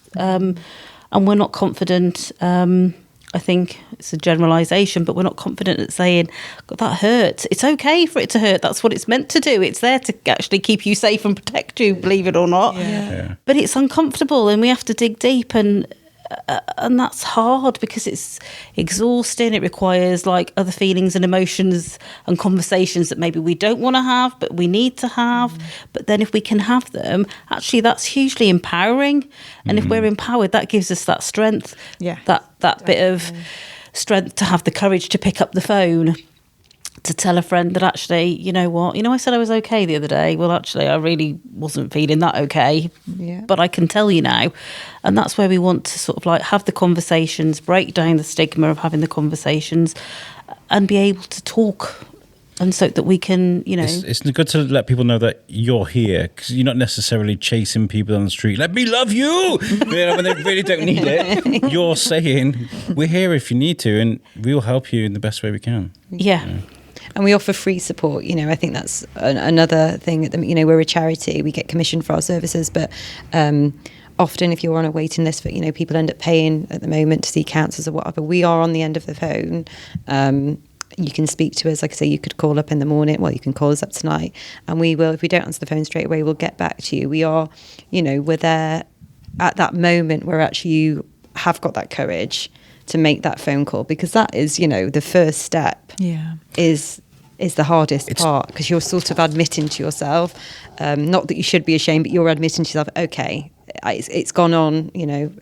and we're not confident. I think it's a generalisation, but we're not confident at saying, God, that hurts. It's okay for it to hurt. That's what it's meant to do. It's there to actually keep you safe and protect you, believe it or not. But it's uncomfortable, and we have to dig deep, and that's hard because it's exhausting. It requires like other feelings and emotions and conversations that maybe we don't want to have, but we need to have. But then if we can have them, actually that's hugely empowering. And if we're empowered, that gives us that strength, that bit of strength to have the courage to pick up the phone, to tell a friend that actually, you know what, I said I was okay the other day. Well, actually, I really wasn't feeling that okay, but I can tell you now. And that's where we want to sort of like have the conversations, break down the stigma of having the conversations, and be able to talk. And so that we can, It's good to let people know that you're here, because you're not necessarily chasing people on the street. Let me love you! When they really don't need it. You're saying, we're here if you need to, and we'll help you in the best way we can. Yeah. And we offer free support. I think that's another thing. We're a charity. We get commissioned for our services, but often if you're on a waiting list for, people end up paying at the moment to see counsellors or whatever. We are on the end of the phone. You can speak to us. Like I say, you could call up in the morning. Well, you can call us up tonight, and we will. If we don't answer the phone straight away, we'll get back to you. We are, we're there at that moment where actually you have got that courage to make that phone call, because that is, the first step. Is the hardest part, because you're sort of admitting to yourself, not that you should be ashamed, but you're admitting to yourself, okay, it's gone on,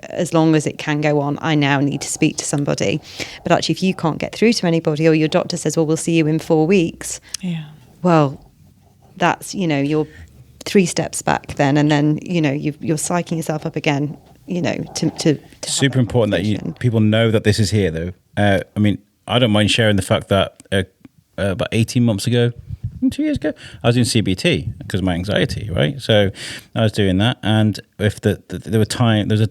as long as it can go on, I now need to speak to somebody. But actually, if you can't get through to anybody, or your doctor says, well, we'll see you in 4 weeks, well, that's, you're 3 steps back then, and then, you're psyching yourself up again, to super important that people know that this is here, though. I mean, I don't mind sharing the fact that about 18 months ago, 2 years ago, I was doing CBT because of my anxiety, right? So I was doing that, and if there was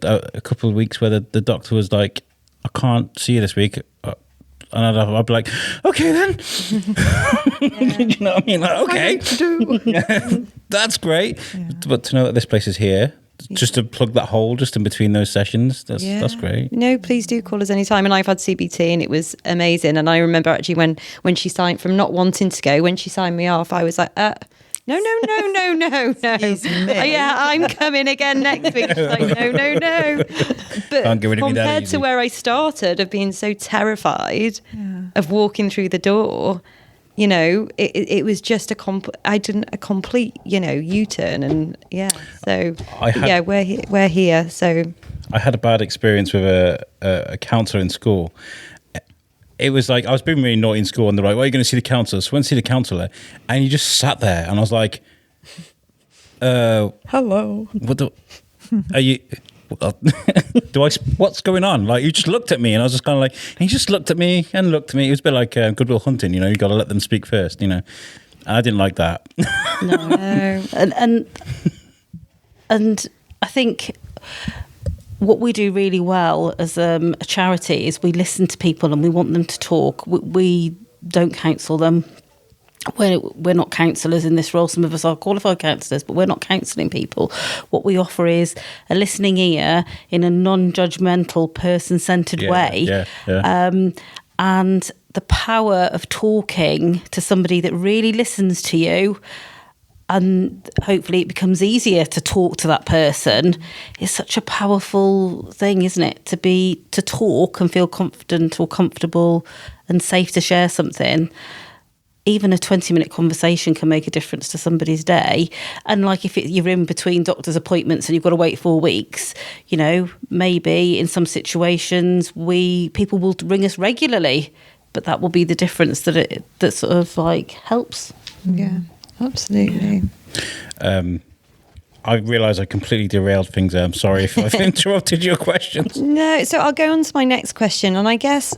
a couple of weeks where the doctor was like, I can't see you this week, and I'd be like, okay then. You know what I mean? Like, okay, that's great. But to know that this place is here, just to plug that hole just in between those sessions, that's great. No, please do call us anytime. And I've had CBT, and it was amazing. And I remember actually when she signed, from not wanting to go, when she signed me off, I was like, No. Excuse me. Yeah, I'm coming again next week. She's like, no. But Can't get rid of me that compared easy. to where I started of being so terrified of walking through the door, you know, it was just a complete, you know, U-turn, and so we're here. So I had a bad experience with a counsellor in school. It was like I was being really naughty in school, and they're like, "Well, you're going to see the counsellor." So I went to see the counsellor, and he just sat there, and I was like, Hello. "What the? Are you? What's going on?" Like, you just looked at me, and I was just kind of like, and he just looked at me and looked at me. It was a bit like Good Will Hunting, you know. You got to let them speak first, you know. And I didn't like that. No. And I think what we do really well as a charity is we listen to people and we want them to talk. We don't counsel them. We're not counsellors in this role. Some of us are qualified counsellors, but we're not counselling people. What we offer is a listening ear in a non-judgmental, person-centred way. And the power of talking to somebody that really listens to you, and hopefully it becomes easier to talk to that person, is such a powerful thing, isn't it? To talk and feel confident or comfortable and safe to share something. Even a 20-minute conversation can make a difference to somebody's day. And like if you're in between doctor's appointments and you've got to wait 4 weeks, you know, maybe in some situations people will ring us regularly, but that will be the difference that sort of like helps. Yeah. Absolutely. I realise I completely derailed things there. I'm sorry if I've interrupted your questions. No, so I'll go on to my next question. And I guess,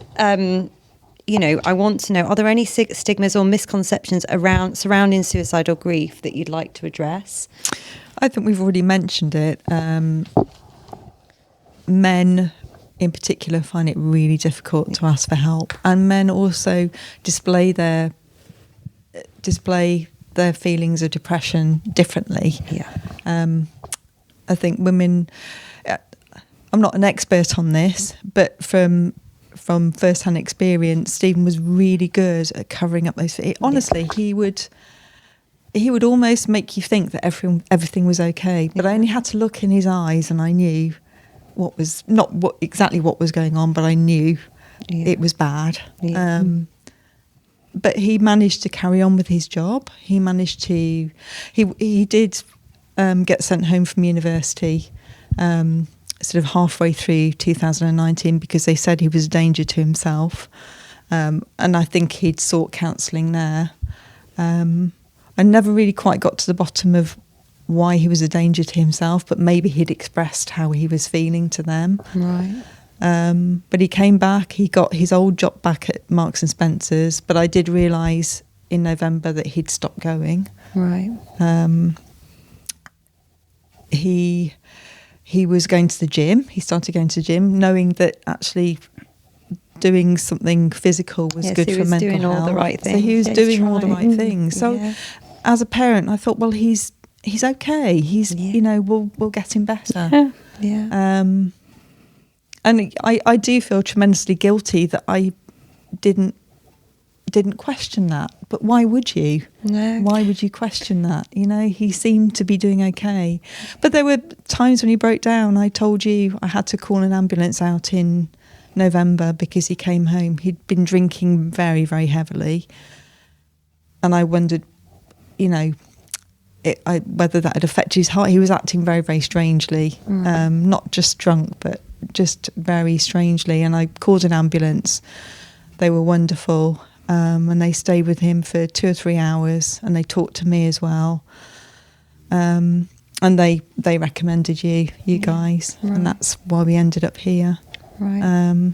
you know, I want to know, are there any stigmas or misconceptions surrounding suicidal grief that you'd like to address? I think we've already mentioned it. Men in particular find it really difficult to ask for help. And men also display their feelings of depression differently. I think women, I'm not an expert on this, but from first-hand experience, Stephen was really good at covering up those. Honestly, he would almost make you think that everything was okay, but I only had to look in his eyes and I knew exactly what was going on, but I knew it was bad. But he managed to carry on with his job. He managed to, he did get sent home from university sort of halfway through 2019 because they said he was a danger to himself. And I think he'd sought counselling there. I never really quite got to the bottom of why he was a danger to himself, but maybe he'd expressed how he was feeling to them. Right. But he came back, he got his old job back at Marks and Spencer's, but I did realise in November that he'd stopped going. Right. He was going to the gym. He started going to the gym, knowing that actually doing something physical was good for mental health. He was doing all the right things. So he was doing all the right things. So as a parent, I thought, well, he's okay. He's, you know, we'll get him better. And I do feel tremendously guilty that I didn't question that. But why would you? No. Why would you question that? You know, he seemed to be doing okay. But there were times when he broke down. I told you I had to call an ambulance out in November because he came home. He'd been drinking very, very heavily. And I wondered, you know, whether that had affected his heart. He was acting very, very strangely. Not just drunk, but just very strangely. And I called an ambulance. They were wonderful. And they stayed with him for 2 or 3 hours, and they talked to me as well. And they recommended you guys, and that's why we ended up here. Right.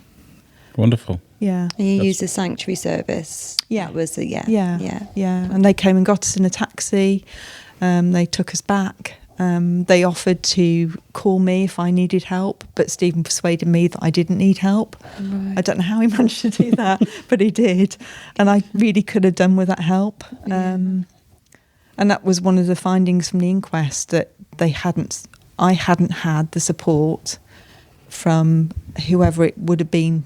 Wonderful. Yeah. And you used the sanctuary service. Yeah. That was Yeah. And they came and got us in a taxi. They took us back. They offered to call me if I needed help, but Stephen persuaded me that I didn't need help. Right. I don't know how he managed to do that, but he did. And I really could have done with that help. And that was one of the findings from the inquest, that I hadn't had the support from whoever it would have been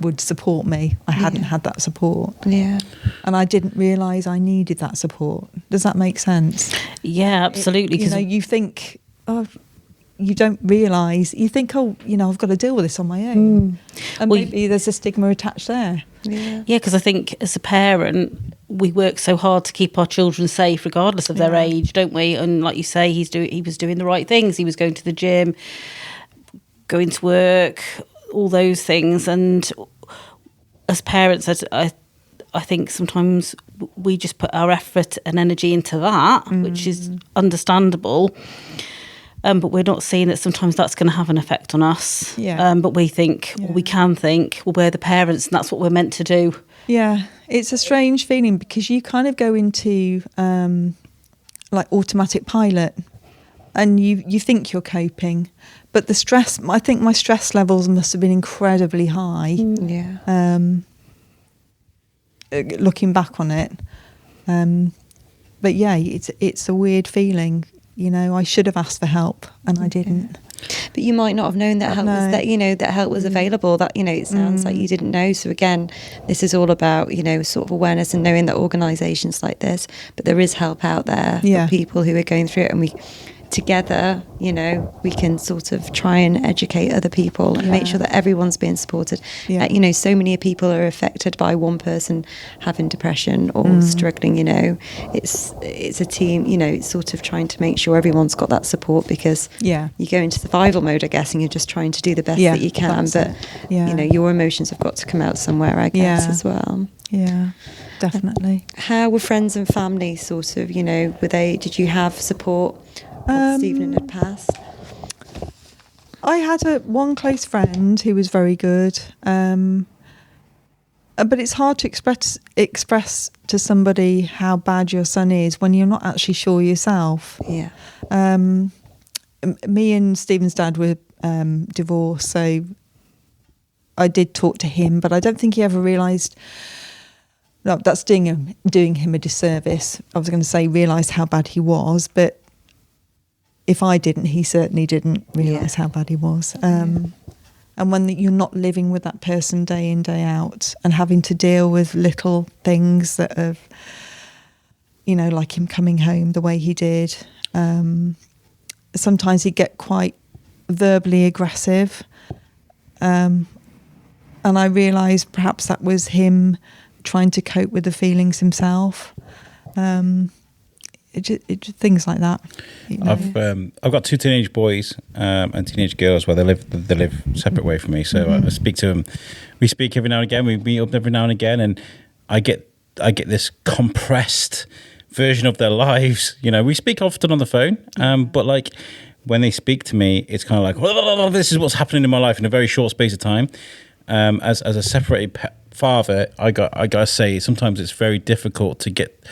would support me. I hadn't had that support. Yeah. And I didn't realise I needed that support. Does that make sense? Yeah, absolutely. You know, you think, oh, you don't realise, you think, oh, you know, I've got to deal with this on my own. And Well, maybe there's a stigma attached there. Yeah. Yeah, because I think as a parent, we work so hard to keep our children safe, regardless of their age, don't we? And like you say, he was doing the right things. He was going to the gym, going to work, all those things. And as parents, I think sometimes we just put our effort and energy into that, which is understandable. But we're not seeing that sometimes that's going to have an effect on us. Yeah. But we think, or we can think, well, we're the parents and that's what we're meant to do. Yeah, it's a strange feeling because you kind of go into like automatic pilot and you think you're coping. But the stress, I think my stress levels must have been incredibly high. Yeah. Looking back on it. But yeah, it's a weird feeling. You know, I should have asked for help and I didn't. But you might not have known that help was that, you know, that help was available. That, you know, it sounds like you didn't know. So again, this is all about, you know, sort of awareness and knowing that organisations like this, but there is help out there for people who are going through it, and we together, you know, we can sort of try and educate other people and make sure that everyone's being supported. You know, so many people are affected by one person having depression or struggling, you know. It's a team, you know, it's sort of trying to make sure everyone's got that support, because you go into survival mode, I guess, and you're just trying to do the best that you can. But, you know, your emotions have got to come out somewhere, I guess, as well. Yeah, definitely. How were friends and family sort of, you know, did you have support once Stephen had passed? I had one close friend who was very good, but it's hard to express to somebody how bad your son is when you're not actually sure yourself. Yeah. Me and Stephen's dad were divorced, so I did talk to him, but I don't think he ever realised. No, that's doing him a disservice. I was going to say realised how bad he was, but if I didn't, he certainly didn't realise how bad he was. And when you're not living with that person day in, day out, and having to deal with little things that have, you know, like him coming home the way he did, sometimes he'd get quite verbally aggressive. And I realised perhaps that was him trying to cope with the feelings himself. Things like that. You know. I've got two teenage boys and teenage girls where they live separate way from me. So I speak to them. We speak every now and again. We meet up every now and again, and I get this compressed version of their lives. You know, we speak often on the phone, but like when they speak to me, it's kind of like, well, this is what's happening in my life in a very short space of time. As a separated father, I gotta say, sometimes it's very difficult to get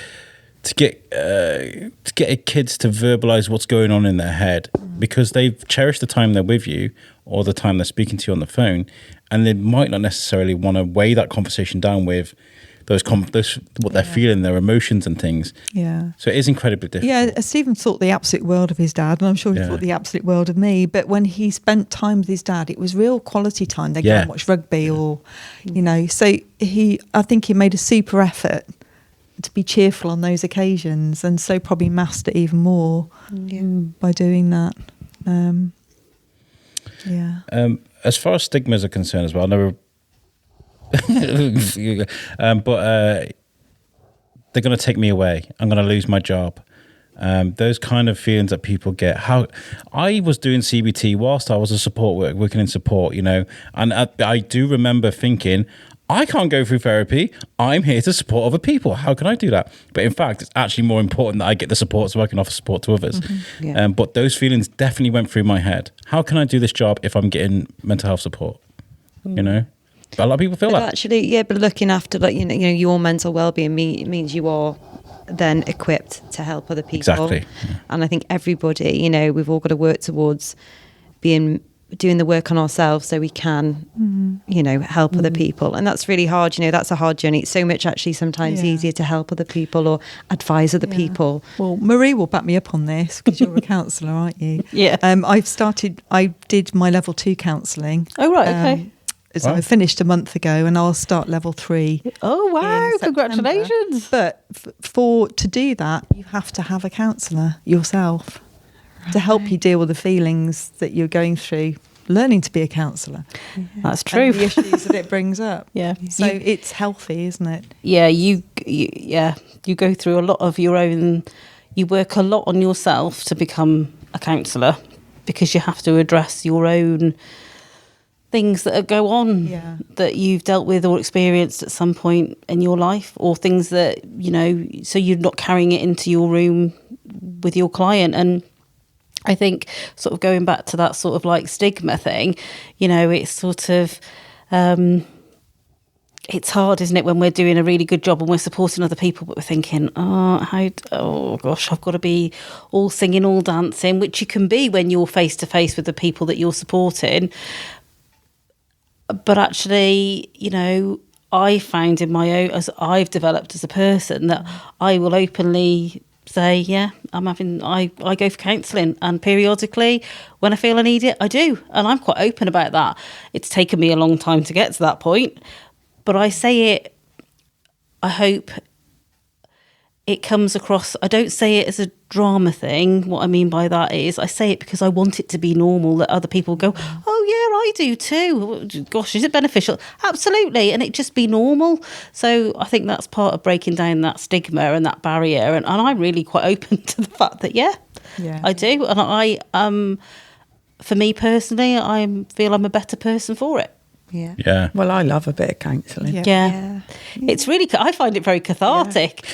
kids to verbalize what's going on in their head, because they've cherished the time they're with you or the time they're speaking to you on the phone, and they might not necessarily want to weigh that conversation down with those what they're feeling, their emotions and things. Yeah. So it is incredibly difficult. Yeah, Stephen thought the absolute world of his dad, and I'm sure he thought the absolute world of me. But when he spent time with his dad, it was real quality time. They'd go and watch rugby or, you know. So I think he made a super effort to be cheerful on those occasions, and so probably masked it even more by doing that. As far as stigmas are concerned as well, I never but they're going to take me away. I'm going to lose my job. Those kind of feelings that people get. How I was doing CBT whilst I was a support working in support, you know, and I do remember thinking, I can't go through therapy. I'm here to support other people. How can I do that? But in fact, it's actually more important that I get the support so I can offer support to others. But those feelings definitely went through my head. How can I do this job if I'm getting mental health support? You know? But a lot of people feel that. Actually, but looking after, like, you know, your mental well-being means you are then equipped to help other people. Exactly. And I think everybody, you know, we've all got to work towards doing the work on ourselves so we can, you know, help other people. And that's really hard, you know, that's a hard journey. It's so much actually sometimes easier to help other people or advise other people. Well, Maree will back me up on this because you're a counsellor, aren't you? Yeah. I did my level 2 counselling. Oh, right, okay. So I finished a month ago, and I'll start level 3. Oh wow! in September. Congratulations. But to do that, you have to have a counsellor yourself to help you deal with the feelings that you're going through. Learning to be a counsellor. That's true. And the issues that it brings up. Yeah. So it's healthy, isn't it? Yeah, you go through a lot of your own. You work a lot on yourself to become a counsellor, because you have to address your own things that go on that you've dealt with or experienced at some point in your life, or things that, so you're not carrying it into your room with your client. And I think sort of going back to that sort of like stigma thing, it's sort of, it's hard, isn't it, when we're doing a really good job and we're supporting other people, but we're thinking, oh gosh, I've got to be all singing, all dancing, which you can be when you're face to face with the people that you're supporting. But actually, I found in my own, as I've developed as a person, that I will openly say, I go for counselling, and periodically when I feel I need it, I do. And I'm quite open about that. It's taken me a long time to get to that point, but I say it, I hope it comes across. I don't say it as a drama thing. What I mean by that is I say it because I want it to be normal, that other people go, oh yeah, I do too. Gosh, is it beneficial? Absolutely. And it just be normal. So I think that's part of breaking down that stigma and that barrier. And I'm really quite open to the fact that, I do. And I, for me personally, I feel I'm a better person for it. Yeah. Well, I love a bit of counselling. Yeah. It's really, I find it very cathartic.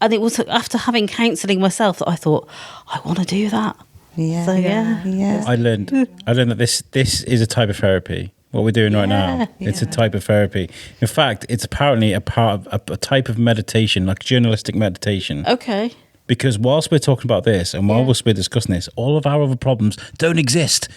And it was after having counselling myself that I thought, I want to do that. Yeah. So, yeah. I learned that this is a type of therapy. What we're doing right now, it's a type of therapy. In fact, it's apparently a part of a type of meditation, like journalistic meditation. Okay. Because whilst we're talking about this and whilst we're discussing this, all of our other problems don't exist.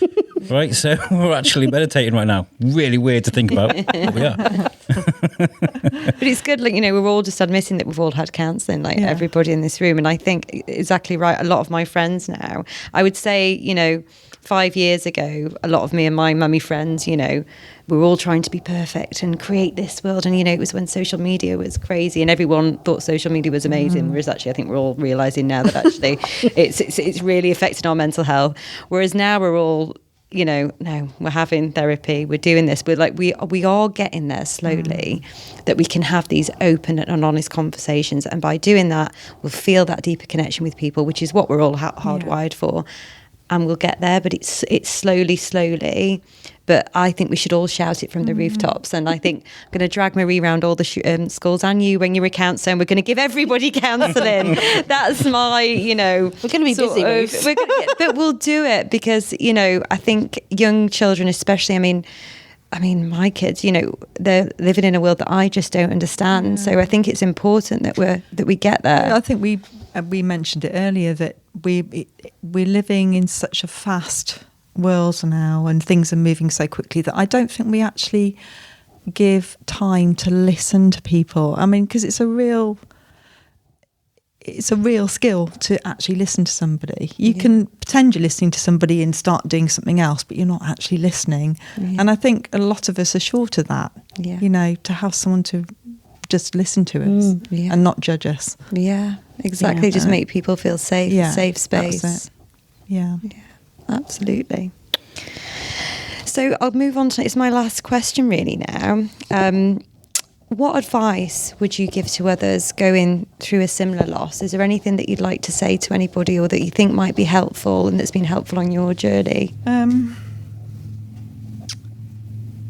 Right? So we're actually meditating right now. Really weird to think about, but we are. But it's good, we're all just admitting that we've all had counselling, everybody in this room. And I think exactly right. A lot of my friends now, I would say, 5 years ago, a lot of me and my mummy friends, we were all trying to be perfect and create this world. And, it was when social media was crazy and everyone thought social media was amazing. Whereas actually, I think we're all realising now that actually it's really affecting our mental health. Whereas now we're all, no, we're having therapy, we're doing this. We're we are getting there slowly, that we can have these open and honest conversations. And by doing that, we'll feel that deeper connection with people, which is what we're all hardwired for. And we'll get there, but it's slowly. But I think we should all shout it from the rooftops. And I think I'm going to drag Maree around all the schools and you when you're a counsellor, and we're going to give everybody counselling. That's my, We're going to be busy, Ruth. But we'll do it because, I think young children especially, I mean, my kids, they're living in a world that I just don't understand. So I think it's important that we get there. I think we mentioned it earlier that we're living in such a fast world now, and things are moving so quickly that I don't think we actually give time to listen to people. Because it's a real skill to actually listen to somebody. You can pretend you're listening to somebody and start doing something else, but you're not actually listening. And I think a lot of us are short of that. To have someone to just listen to us and not judge us. Yeah, exactly. Just make people feel safe, safe space. That's it. Yeah, absolutely. So I'll move on to, it's my last question really now. What advice would you give to others going through a similar loss? Is there anything that you'd like to say to anybody, or that you think might be helpful and that's been helpful on your journey?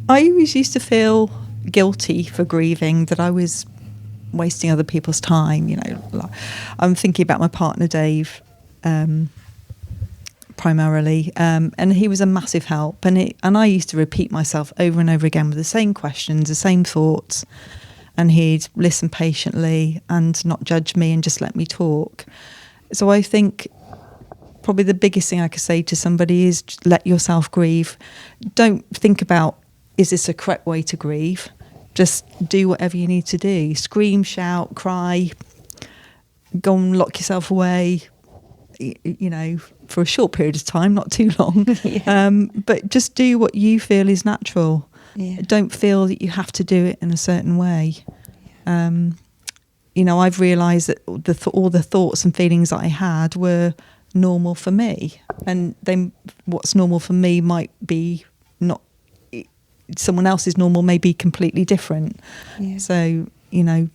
I always used to feel guilty for grieving, that I was wasting other people's time. I'm thinking about my partner Dave primarily, and he was a massive help, and I used to repeat myself over and over again with the same questions, the same thoughts, and he'd listen patiently and not judge me and just let me talk. So I think probably the biggest thing I could say to somebody is just let yourself grieve. Don't think about, is this a correct way to grieve? Just do whatever you need to do. Scream, shout, cry, go and lock yourself away, for a short period of time, not too long. But just do what you feel is natural. Yeah. Don't feel that you have to do it in a certain way. I've realised that all the thoughts and feelings that I had were normal for me, and then what's normal for me might be not. Someone else's normal may be completely different. Yeah. So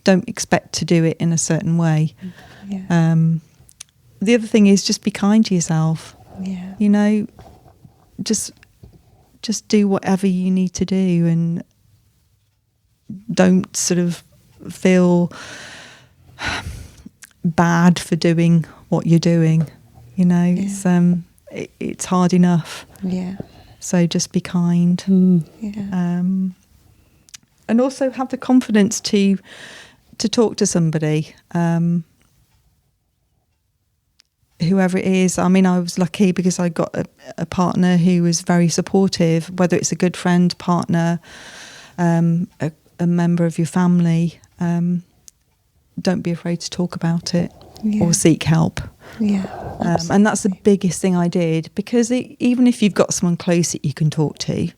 don't expect to do it in a certain way. Yeah. The other thing is just be kind to yourself. Yeah. Just do whatever you need to do, and don't sort of feel bad for doing what you're doing. It's hard enough. Yeah. So just be kind. Yeah. And also have the confidence to talk to somebody, whoever it is. I mean, I was lucky because I got a partner who was very supportive, whether it's a good friend, partner, a member of your family. Don't be afraid to talk about it or seek help. Yeah. And that's the biggest thing I did, because even if you've got someone close that you can talk to,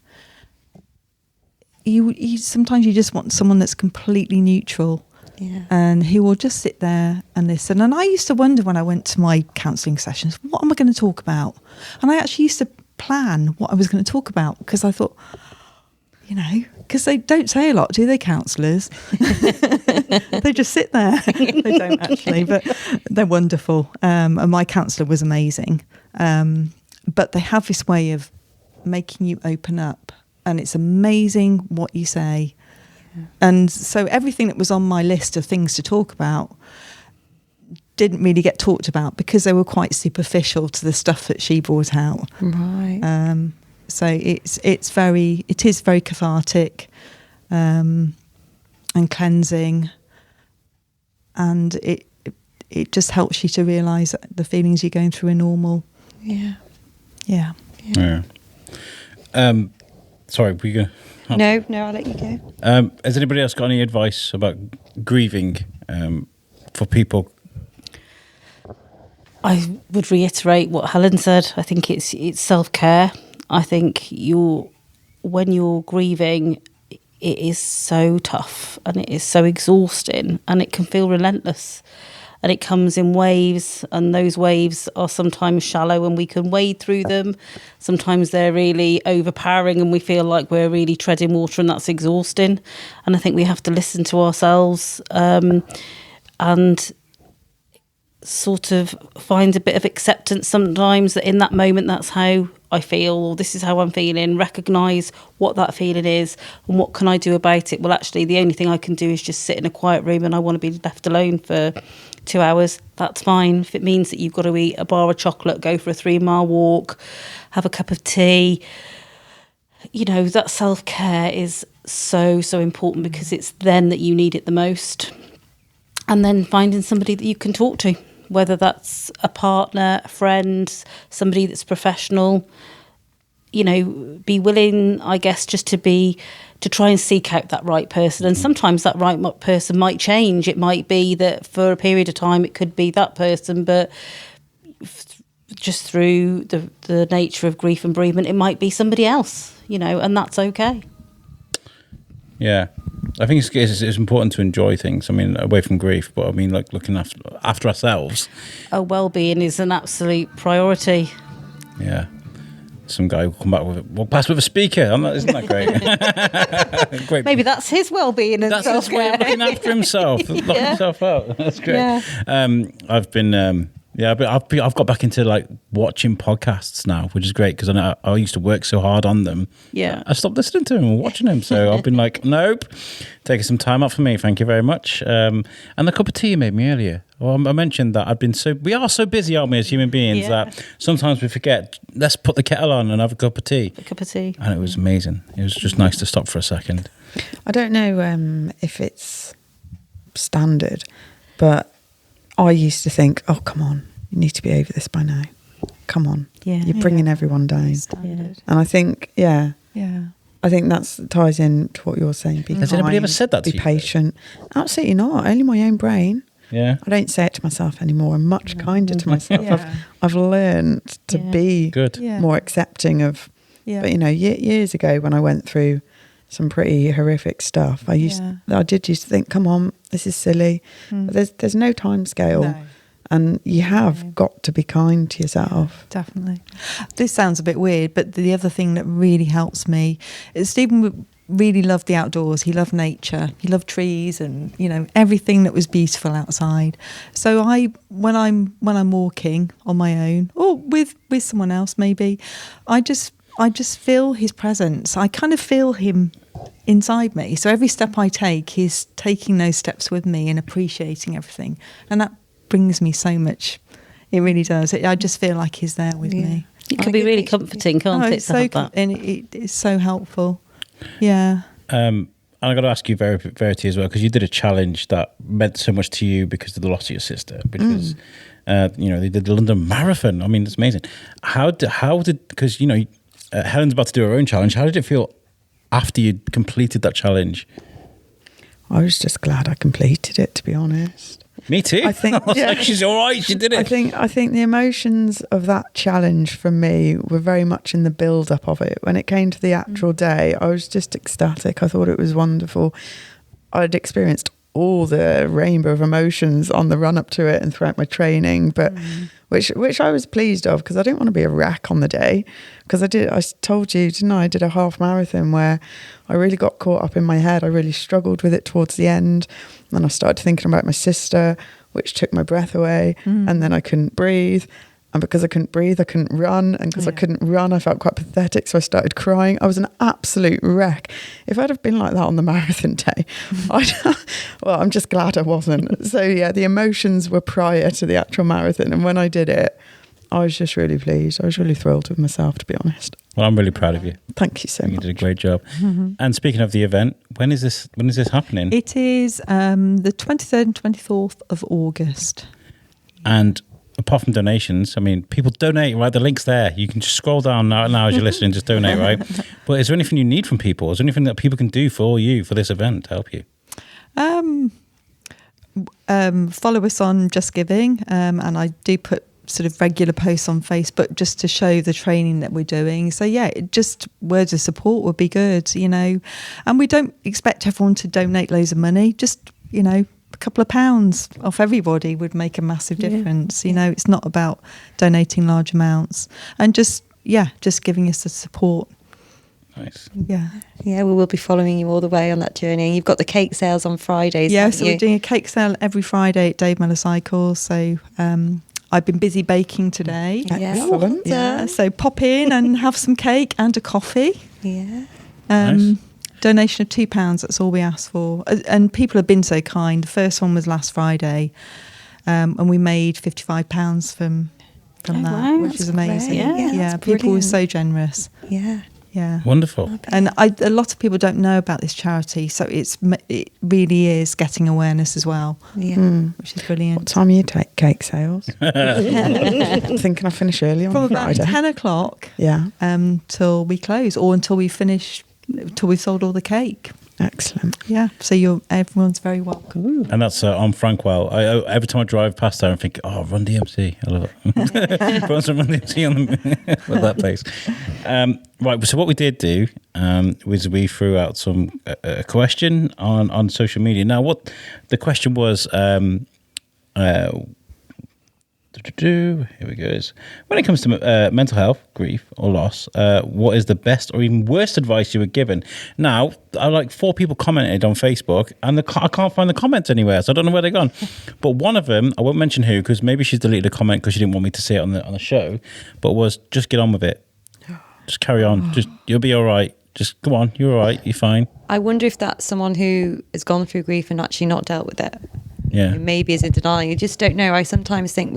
you sometimes you just want someone that's completely neutral. Yeah. And who will just sit there and listen. And I used to wonder when I went to my counselling sessions, what am I going to talk about? And I actually used to plan what I was going to talk about, because I thought, because they don't say a lot, do they, counsellors? They just sit there. They don't actually, but they're wonderful. And my counsellor was amazing. But they have this way of making you open up, and it's amazing what you say. And so everything that was on my list of things to talk about didn't really get talked about, because they were quite superficial to the stuff that she brought out. Right. So it is very cathartic, and cleansing, and it just helps you to realise that the feelings you're going through are normal. Yeah. Yeah. Sorry, were you going? No, I'll let you go. Has anybody else got any advice about grieving for people? I would reiterate what Helen said. I think it's self-care. I think when you're grieving, it is so tough and it is so exhausting, and it can feel relentless, and it comes in waves, and those waves are sometimes shallow and we can wade through them. Sometimes they're really overpowering and we feel like we're really treading water, and that's exhausting. And I think we have to listen to ourselves and sort of find a bit of acceptance sometimes, that in that moment that's how I feel, or this is how I'm feeling. Recognise what that feeling is and what can I do about it. Well, actually the only thing I can do is just sit in a quiet room, and I want to be left alone for 2 hours. That's fine. If it means that you've got to eat a bar of chocolate, go for a 3-mile walk, have a cup of tea, that self-care is so important, because it's then that you need it the most. And then finding somebody that you can talk to, whether that's a partner, a friend, somebody that's professional. Be willing, I guess, just to try and seek out that right person. And sometimes that right person might change. It might be that for a period of time it could be that person, but just through the nature of grief and bereavement, it might be somebody else, and that's okay. Yeah. I think it's important to enjoy things. I mean, away from grief, but I mean, like looking after ourselves. Our well-being is an absolute priority. Yeah. Some guy will come back we'll pass with a speaker. Isn't that great? Great. Maybe that's his well-being and that's his way of looking after himself, locking himself out. That's great. Yeah. I've been. I've got back into like watching podcasts now, which is great, because I used to work so hard on them. Yeah. I stopped listening to them and watching them. So I've been like, nope, taking some time out for me. Thank you very much. And the cup of tea you made me earlier. Well, I mentioned that we are so busy, aren't we, as human beings, that sometimes we forget, let's put the kettle on and have a cup of tea. A cup of tea. And it was amazing. It was just nice to stop for a second. I don't know if it's standard, but I used to think, oh, come on, you need to be over this by now. Come on. Yeah. You're bringing everyone down. Standard. And I think, Yeah. I think that ties in to what you're saying. Be Has kind, anybody ever said that to be you? patient. Absolutely not. Only my own brain. Yeah. I don't say it to myself anymore. I'm much kinder to myself. Yeah. I've learned to be Good. Yeah. more accepting of. Yeah. But years ago when I went through some pretty horrific stuff. I did used to think, come on, this is silly. But there's no time scale. No. And you have got to be kind to yourself. Definitely. This sounds a bit weird, but the other thing that really helps me is Stephen really loved the outdoors. He loved nature. He loved trees and, you know, everything that was beautiful outside. So when I'm walking on my own or with someone else maybe, I just feel his presence. I kind of feel him inside me. So every step I take, he's taking those steps with me and appreciating everything. And that brings me so much. It really does. I just feel like he's there with me. It can be really comforting, can't it, it's to have that? And it's so helpful. Yeah. And I got to ask you, Verity, as well, because you did a challenge that meant so much to you because of the loss of your sister, which was, you know, they did the London Marathon. I mean, it's amazing. How did because, you know, Helen's about to do her own challenge. How did it feel after you completed that challenge? I was just glad I completed it, to be honest. Me too. I think was like, she's all right. She did it. I think the emotions of that challenge for me were very much in the build-up of it. When it came to the actual day, I was just ecstatic. I thought it was wonderful. I'd experienced all the rainbow of emotions on the run up to it and throughout my training, but which I was pleased of, because I didn't want to be a wreck on the day. Because I told you, didn't I did a half marathon where I really got caught up in my head. I really struggled with it towards the end. And I started thinking about my sister, which took my breath away. And then I couldn't breathe. And because I couldn't breathe, I couldn't run. And because I couldn't run, I felt quite pathetic. So I started crying. I was an absolute wreck. If I'd have been like that on the marathon day, well, I'm just glad I wasn't. So yeah, the emotions were prior to the actual marathon. And when I did it, I was just really pleased. I was really thrilled with myself, to be honest. Well, I'm really proud of you. Thank you so much. You did a great job. And speaking of the event, when is this happening? It is the 23rd and 24th of August. And apart from donations, I mean, people donate, right? The link's there. You can just scroll down now as you're listening, just donate, right? But is there anything you need from people? Is there anything that people can do for you, for this event, to help you? Follow us on Just Giving, and I do put sort of regular posts on Facebook just to show the training that we're doing. So yeah, just words of support would be good, you know. And we don't expect everyone to donate loads of money. Just, you know, a couple of pounds off everybody would make a massive difference. You know, it's not about donating large amounts, and just giving us the support. Nice. Yeah, we will be following you all the way on that journey. And you've got the cake sales on Fridays. Yeah, so we're doing a cake sale every Friday at Dave Miller Cycles. So I've been busy baking today. Excellent. Yeah, so pop in and have some cake and a coffee. Yeah. Nice. Donation of £2, that's all we ask for. And people have been so kind. The first one was last Friday, and we made £55 from that, wow, which is amazing. Yeah, people were so generous. Yeah. Wonderful. And a lot of people don't know about this charity, so it really is getting awareness as well, which is brilliant. What time are you take cake sales? I'm thinking I finish early on From about Friday. 10 o'clock till we close, or until we finish, till we've sold all the cake. Excellent. Yeah, so everyone's very welcome. And that's on Frankwell. Every time I drive past there, I think, oh, Run DMC. I love it. Put on some Run DMC on that place. Right, so what we did do was we threw out a question on social media. Now, what the question was... here we go. When it comes to mental health, grief or loss, what is the best or even worst advice you were given? Now, like 4 people commented on Facebook, and I can't find the comments anywhere, so I don't know where they're gone. But one of them, I won't mention who, because maybe she's deleted a comment because she didn't want me to say it on the show, but was just get on with it. Just carry on. Just you'll be all right. Just come on. You're all right. You're fine. I wonder if that's someone who has gone through grief and actually not dealt with it. Yeah. Maybe is in denial. You just don't know. I sometimes think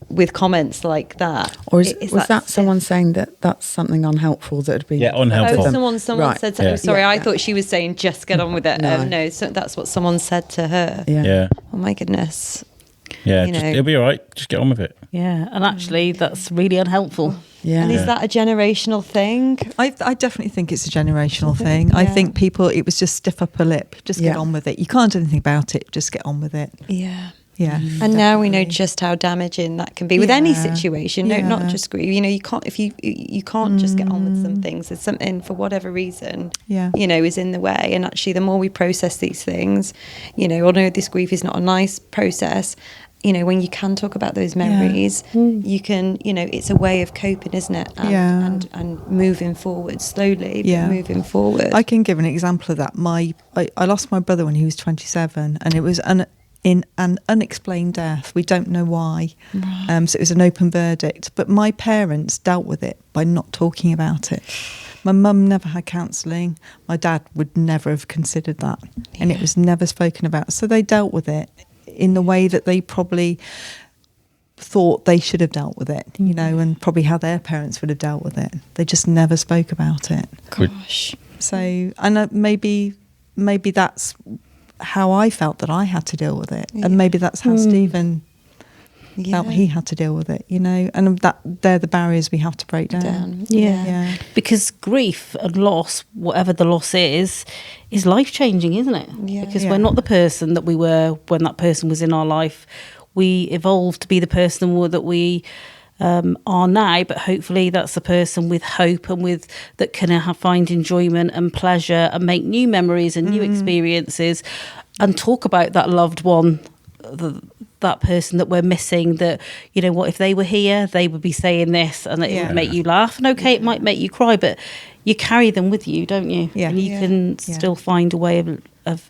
with comments like that. Or was that someone saying that that's something unhelpful that would be... Yeah, unhelpful. Oh, someone Right. said something. Yeah. Sorry, I thought she was saying just get on with it. No. So that's what someone said to her. Yeah. Oh my goodness. Yeah, You know. it'll be all right. Just get on with it. Yeah, and actually that's really unhelpful. Yeah. And is that a generational thing? I definitely think it's a generational thing. I think people, it was just stiff upper lip. Just get on with it. You can't do anything about it. Just get on with it. Yeah. Yeah. And now we know Definitely. just how damaging that can be with any Yeah. situation. No, not Yeah. just grief. You know, you can't if you can't just get on with some things. There's something for whatever reason, Yeah. you know, is in the way. And actually, the more we process these things, you know, although this grief is not a nice process, you know, when you can talk about those memories, you can, you know, it's a way of coping, isn't it? And, Yeah. and moving forward slowly, Yeah. but moving forward. I can give an example of that. I lost my brother when he was 27, and it was in an unexplained death. We don't know why. So it was an open verdict. But my parents dealt with it by not talking about it. My mum never had counselling. My dad would never have considered that. And it was never spoken about. So they dealt with it in the way that they probably thought they should have dealt with it, you know, and probably how their parents would have dealt with it. They just never spoke about it. Gosh. So, and maybe that's how I felt that I had to deal with it, and maybe that's how Stephen felt he had to deal with it, you know. And that they're the barriers we have to break down. Yeah. Because grief and loss, whatever the loss is life-changing, isn't it? Yeah. Because Yeah. we're not the person that we were when that person was in our life. We evolved to be the person that we are now, but hopefully that's the person with hope and with that can find enjoyment and pleasure and make new memories and new experiences and talk about that loved one, that person that we're missing, that, you know what, if they were here, they would be saying this, and that it would make you laugh. And okay, it might make you cry, but you carry them with you, don't you? Yeah. And you can still find a way of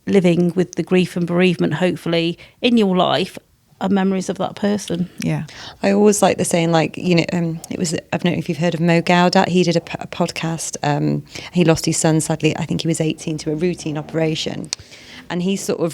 living with the grief and bereavement, hopefully, in your life, are memories of that person. Yeah. I always like the saying, like, you know, it was, I don't know if you've heard of Mo Gaudat. He did a podcast. He lost his son, sadly, I think he was 18, to a routine operation. And he sort of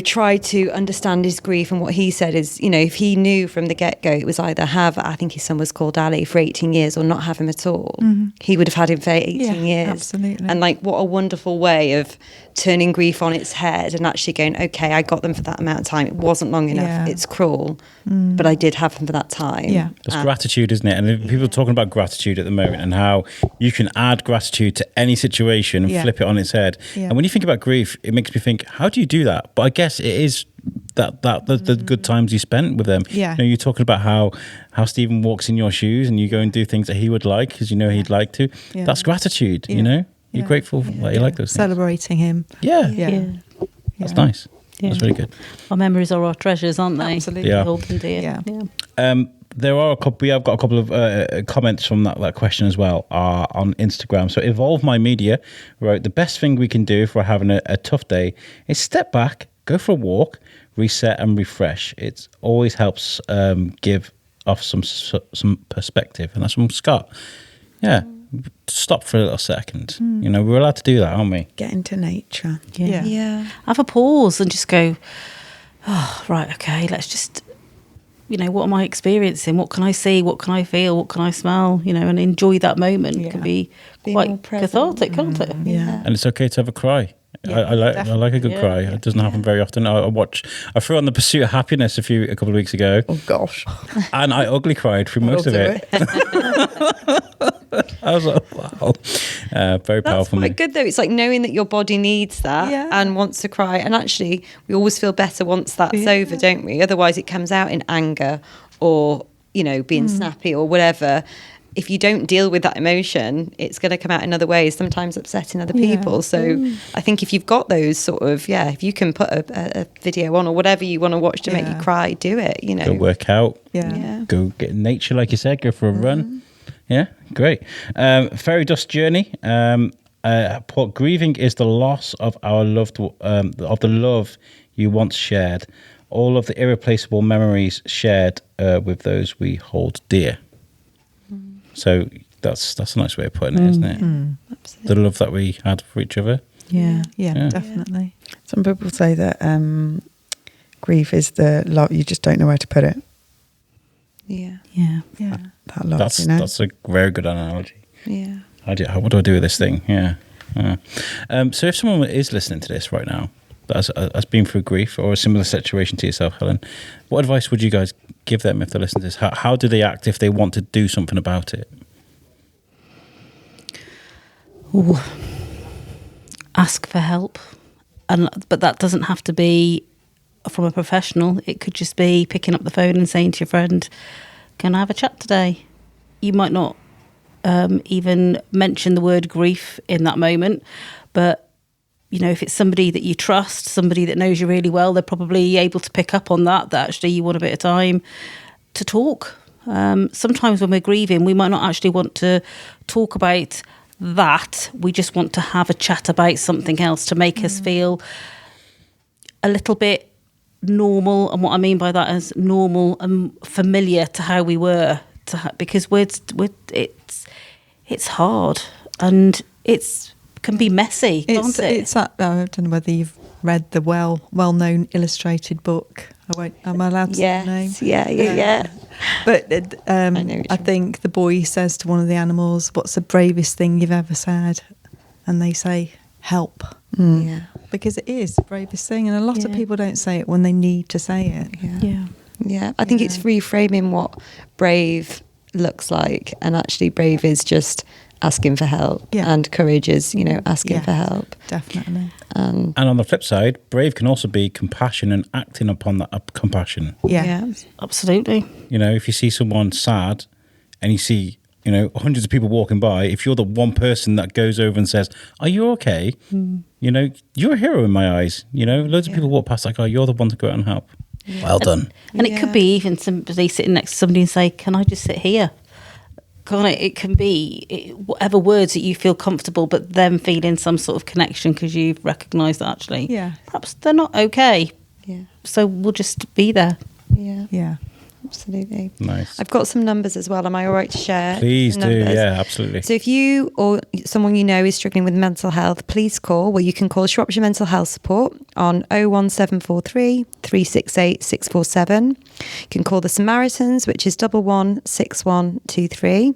tried to understand his grief. And what he said is, you know, if he knew from the get-go it was either I think his son was called Ali, for 18 years, or not have him at all, he would have had him for 18 years. Absolutely. And like, what a wonderful way of turning grief on its head and actually going, okay, I got them for that amount of time. It wasn't long enough. Yeah. It's cruel, but I did have them for that time. Yeah. It's gratitude, isn't it? And people are talking about gratitude at the moment and how you can add gratitude to any situation and flip it on its head. Yeah. And when you think about grief, it makes me think, how do you do that? But I guess it is the good times you spent with them. Yeah. You know, you're talking about how Stephen walks in your shoes and you go and do things that he would like because you know he'd like to. Yeah. That's gratitude, you know? You're grateful that you like those things. Celebrating him. Yeah. Yeah. That's nice. Yeah. That's really good. Our memories are our treasures, aren't they? Absolutely. Yeah. We hold them dear. Yeah. There are we have got a couple of comments from that question as well on Instagram. So Evolve My Media wrote, the best thing we can do if we're having a tough day is step back, go for a walk, reset and refresh. It always helps give off some perspective. And that's from Scott. Yeah. Stop for a little second. You know, we're allowed to do that, aren't we? Get into nature. Yeah. Yeah. Have a pause and just go, oh, right, okay, let's just, you know, what am I experiencing? What can I see? What can I feel? What can I smell? You know, and enjoy that moment. It can be more quite present. cathartic, can't it? Yeah. And it's okay to have a cry. Yeah, I like a good Yeah. cry. It doesn't happen very often. I threw on The Pursuit of Happiness a couple of weeks ago, Oh gosh. and I ugly cried through most of it. I was like, wow, very That's powerful. quite good though. It's like knowing that your body needs that Yeah. and wants to cry. And actually, we always feel better once that's over, don't we? Otherwise, it comes out in anger or, you know, being snappy or whatever. If you don't deal with that emotion, it's going to come out in other ways, sometimes upsetting other people. So I think if you've got those sort of, if you can put a video on or whatever you want to watch to make you cry, do it, you know. Go work out. Yeah. Go get in nature, like you said. Go for a run. Yeah, great. Fairy Dust Journey. Grieving is the loss of our of the love you once shared. All of the irreplaceable memories shared with those we hold dear. So that's a nice way of putting it, isn't it? Absolutely. The love that we had for each other. Yeah. Yeah. Definitely. Some people say that grief is the love, you just don't know where to put it. Yeah. Yeah. Yeah. That love, That's you know. a very good analogy. Yeah. What do I do with this thing? Yeah. So if someone is listening to this right now that has been through grief or a similar situation to yourself, Helen, what advice would you guys give them if they listen to this? How do they act if they want to do something about it? Ooh. Ask for help. But that doesn't have to be from a professional. It could just be picking up the phone and saying to your friend, can I have a chat today? You might not even mention the word grief in that moment, but if it's somebody that you trust, somebody that knows you really well, they're probably able to pick up on that actually you want a bit of time to talk. Sometimes when we're grieving, we might not actually want to talk about that. We just want to have a chat about something else to make us feel a little bit normal. And what I mean by that is normal and familiar to how we were, because it's hard and can be messy, can't it? It's that, I don't know whether you've read the well-known illustrated book. Am I allowed to say the name? Yeah. But I think the boy says to one of the animals, what's the bravest thing you've ever said? And they say, help. Yeah. Because it is the bravest thing. And a lot of people don't say it when they need to say it. Yeah. I think it's reframing what brave looks like. And actually brave is just asking for help. Yeah. And courage is, asking for help. Definitely. And on the flip side, brave can also be compassion and acting upon that compassion. Yeah. Absolutely. If you see someone sad and you see, hundreds of people walking by, if you're the one person that goes over and says, are you okay? You're a hero in my eyes. Loads of people walk past like, oh, you're the one to go out and help. Yeah. Well done. And it could be even somebody sitting next to somebody and say, can I just sit here? It can be whatever words that you feel comfortable, but them feeling some sort of connection because you've recognised that actually perhaps they're not okay. Yeah. So we'll just be there. Yeah. Absolutely. Nice. I've got some numbers as well. Am I all right to share? Please do. Yeah, absolutely. So if you or someone is struggling with mental health, please call. Well, you can call Shropshire Mental Health Support on 01743 368 647. You can call the Samaritans, which is 116123.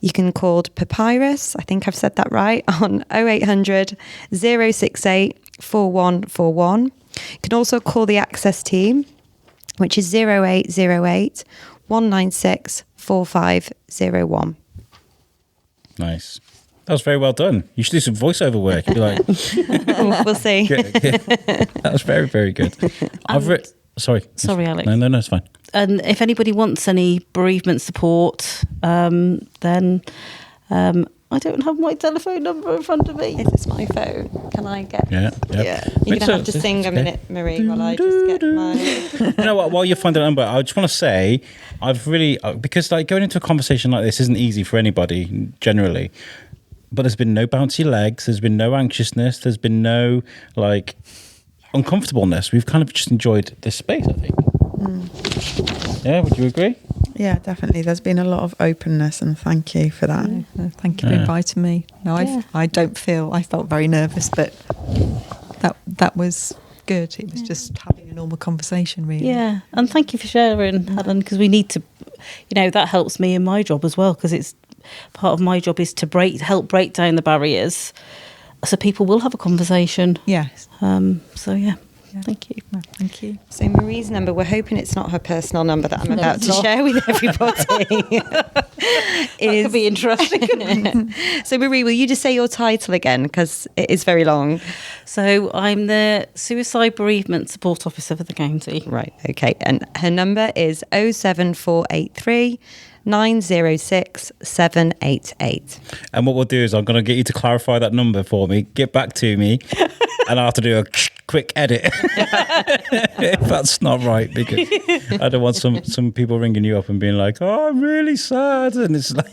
You can call Papyrus, I think I've said that right, on 0800 068 4141. You can also call the Access team, which is 0808 196 4501. Nice. That was very well done. You should do some voiceover work. You'd be like, we'll see. That was very, very good. Sorry, Alex. No, it's fine. And if anybody wants any bereavement support, then I don't have my telephone number in front of me. Is this my phone? Can I get? Yeah. You're gonna have to sing a minute, Maree, while I just get my. You know what? While you find the number, I just want to say I've really because going into a conversation like this isn't easy for anybody generally. But there's been no bouncy legs. There's been no anxiousness. There's been no uncomfortableness. We've kind of just enjoyed this space, I think. Yeah, would you agree? Yeah, definitely. There's been a lot of openness, and thank you for that. Thank you for inviting me. No, I felt very nervous, but that was good. It was just having a normal conversation, really. Yeah, and thank you for sharing, Helen, because we need to, that helps me in my job as well, because it's part of my job is to help break down the barriers so people will have a conversation. Yes. Thank you. No, thank you. So Maree's number, we're hoping it's not her personal number that I'm about to share with everybody. That could be interesting. So Maree, will you just say your title again, because it is very long. So I'm the Suicide Bereavement Support Officer for the county. Right, okay. And her number is 07483 906 788. And what we'll do is I'm going to get you to clarify that number for me, get back to me, and I'll have to do a quick edit if that's not right, because I don't want some people ringing you up and being like, oh, I'm really sad, and it's like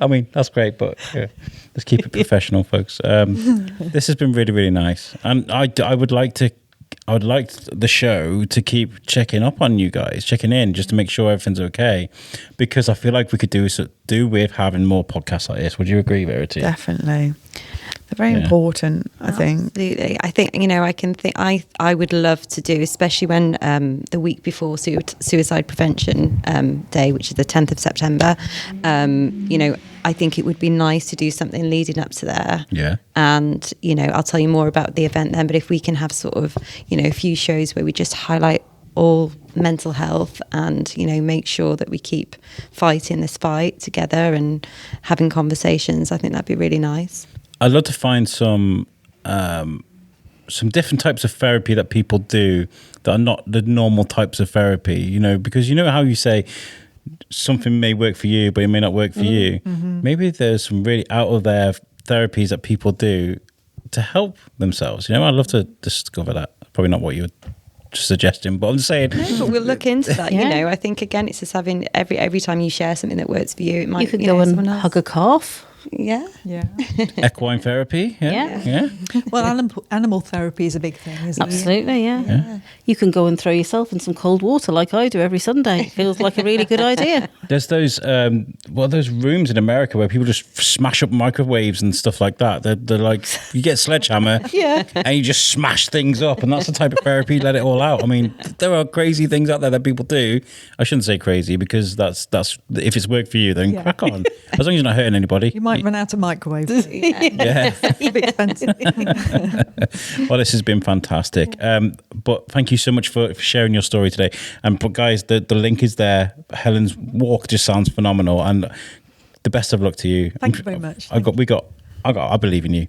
I mean, that's great, but let's keep it professional, folks. This has been really, really nice, and I would like the show to keep checking up on you guys, checking in just to make sure everything's okay, because I feel like we could do with having more podcasts like this. Would you agree, Verity? Definitely. They're very important, I think. Absolutely. I think, I would love to do, especially when the week before Suicide Prevention Day, which is the 10th of September, I think it would be nice to do something leading up to there. Yeah. And, I'll tell you more about the event then, but if we can have sort of, a few shows where we just highlight all mental health and, make sure that we keep fighting this fight together and having conversations, I think that'd be really nice. I'd love to find some some different types of therapy that people do that are not the normal types of therapy, you know, because you know how you say something may work for you, but it may not work for you. Maybe there's some really out of there therapies that people do to help themselves. You know, I'd love to discover that. Probably not what you were suggesting, but I'm just saying. No, but we'll look into that. Yeah. You know, I think again, it's just having every time you share something that works for you, it might. You could go and hug a calf. Yeah. Yeah. Equine therapy. Yeah. Well, animal therapy is a big thing, isn't it? Absolutely, yeah. You can go and throw yourself in some cold water like I do every Sunday. It feels like a really good idea. There's those those rooms in America where people just smash up microwaves and stuff like that. They're like, you get a sledgehammer and you just smash things up, and that's the type of therapy, let it all out. I mean, there are crazy things out there that people do. I shouldn't say crazy, because that's if it's worked for you, then crack on. As long as you're not hurting anybody. You might run out of microwaves. Yeah. It's a bit expensive. Well, this has been fantastic. But thank you so much for sharing your story today. But guys, the link is there. Helen's walk just sounds phenomenal, and the best of luck to you. Thank you very much. I believe in you.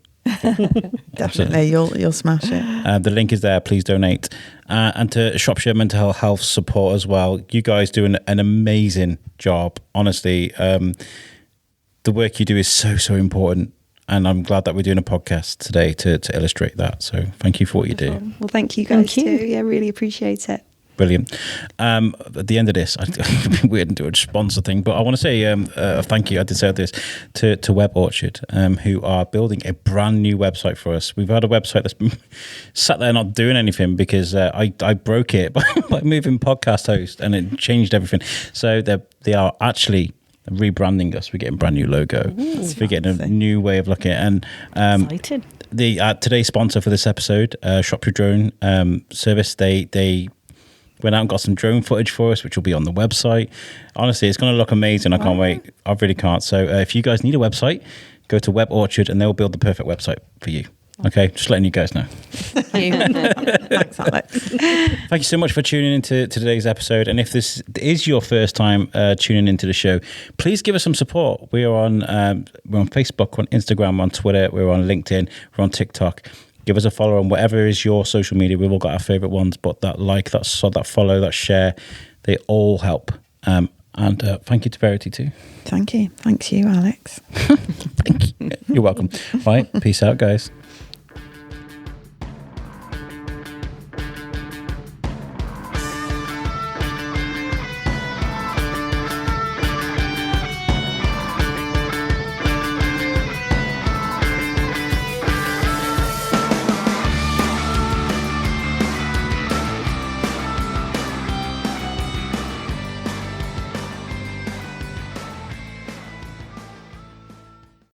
Definitely, you'll smash it. The link is there. Please donate. And to Shropshire Mental Health Support as well. You guys do an amazing job. Honestly, the work you do is so important. And I'm glad that we're doing a podcast today to illustrate that. So thank you for what you do. Well, thank you guys too. Yeah, really appreciate it. Brilliant. At the end of this, it'd be weird to do a sponsor thing, but I want to say thank you. I did say this to Web Orchard, who are building a brand new website for us. We've had a website that's been sat there not doing anything because I broke it by moving podcast host, and it changed everything. So they are actually rebranding us. We're getting a brand new logo. We're getting a new way of looking at it. And Excited. the today's sponsor for this episode, Shropshire Drone Service, they went out and got some drone footage for us, which will be on the website. Honestly, it's going to look amazing. I can't wait. I really can't. So if you guys need a website, go to Web Orchard and they'll build the perfect website for you. Okay, just letting you guys know. Thanks, Alex. Thank you so much for tuning into today's episode. And if this is your first time tuning into the show, please give us some support. We're on Facebook, on Instagram, on Twitter, we're on LinkedIn, we're on TikTok. Give us a follow on whatever is your social media. We've all got our favourite ones, but that that follow, that share, they all help. And thank you to Verity too. Thank you. Thanks you, Alex. Thank you. You're welcome. Right, peace out, guys.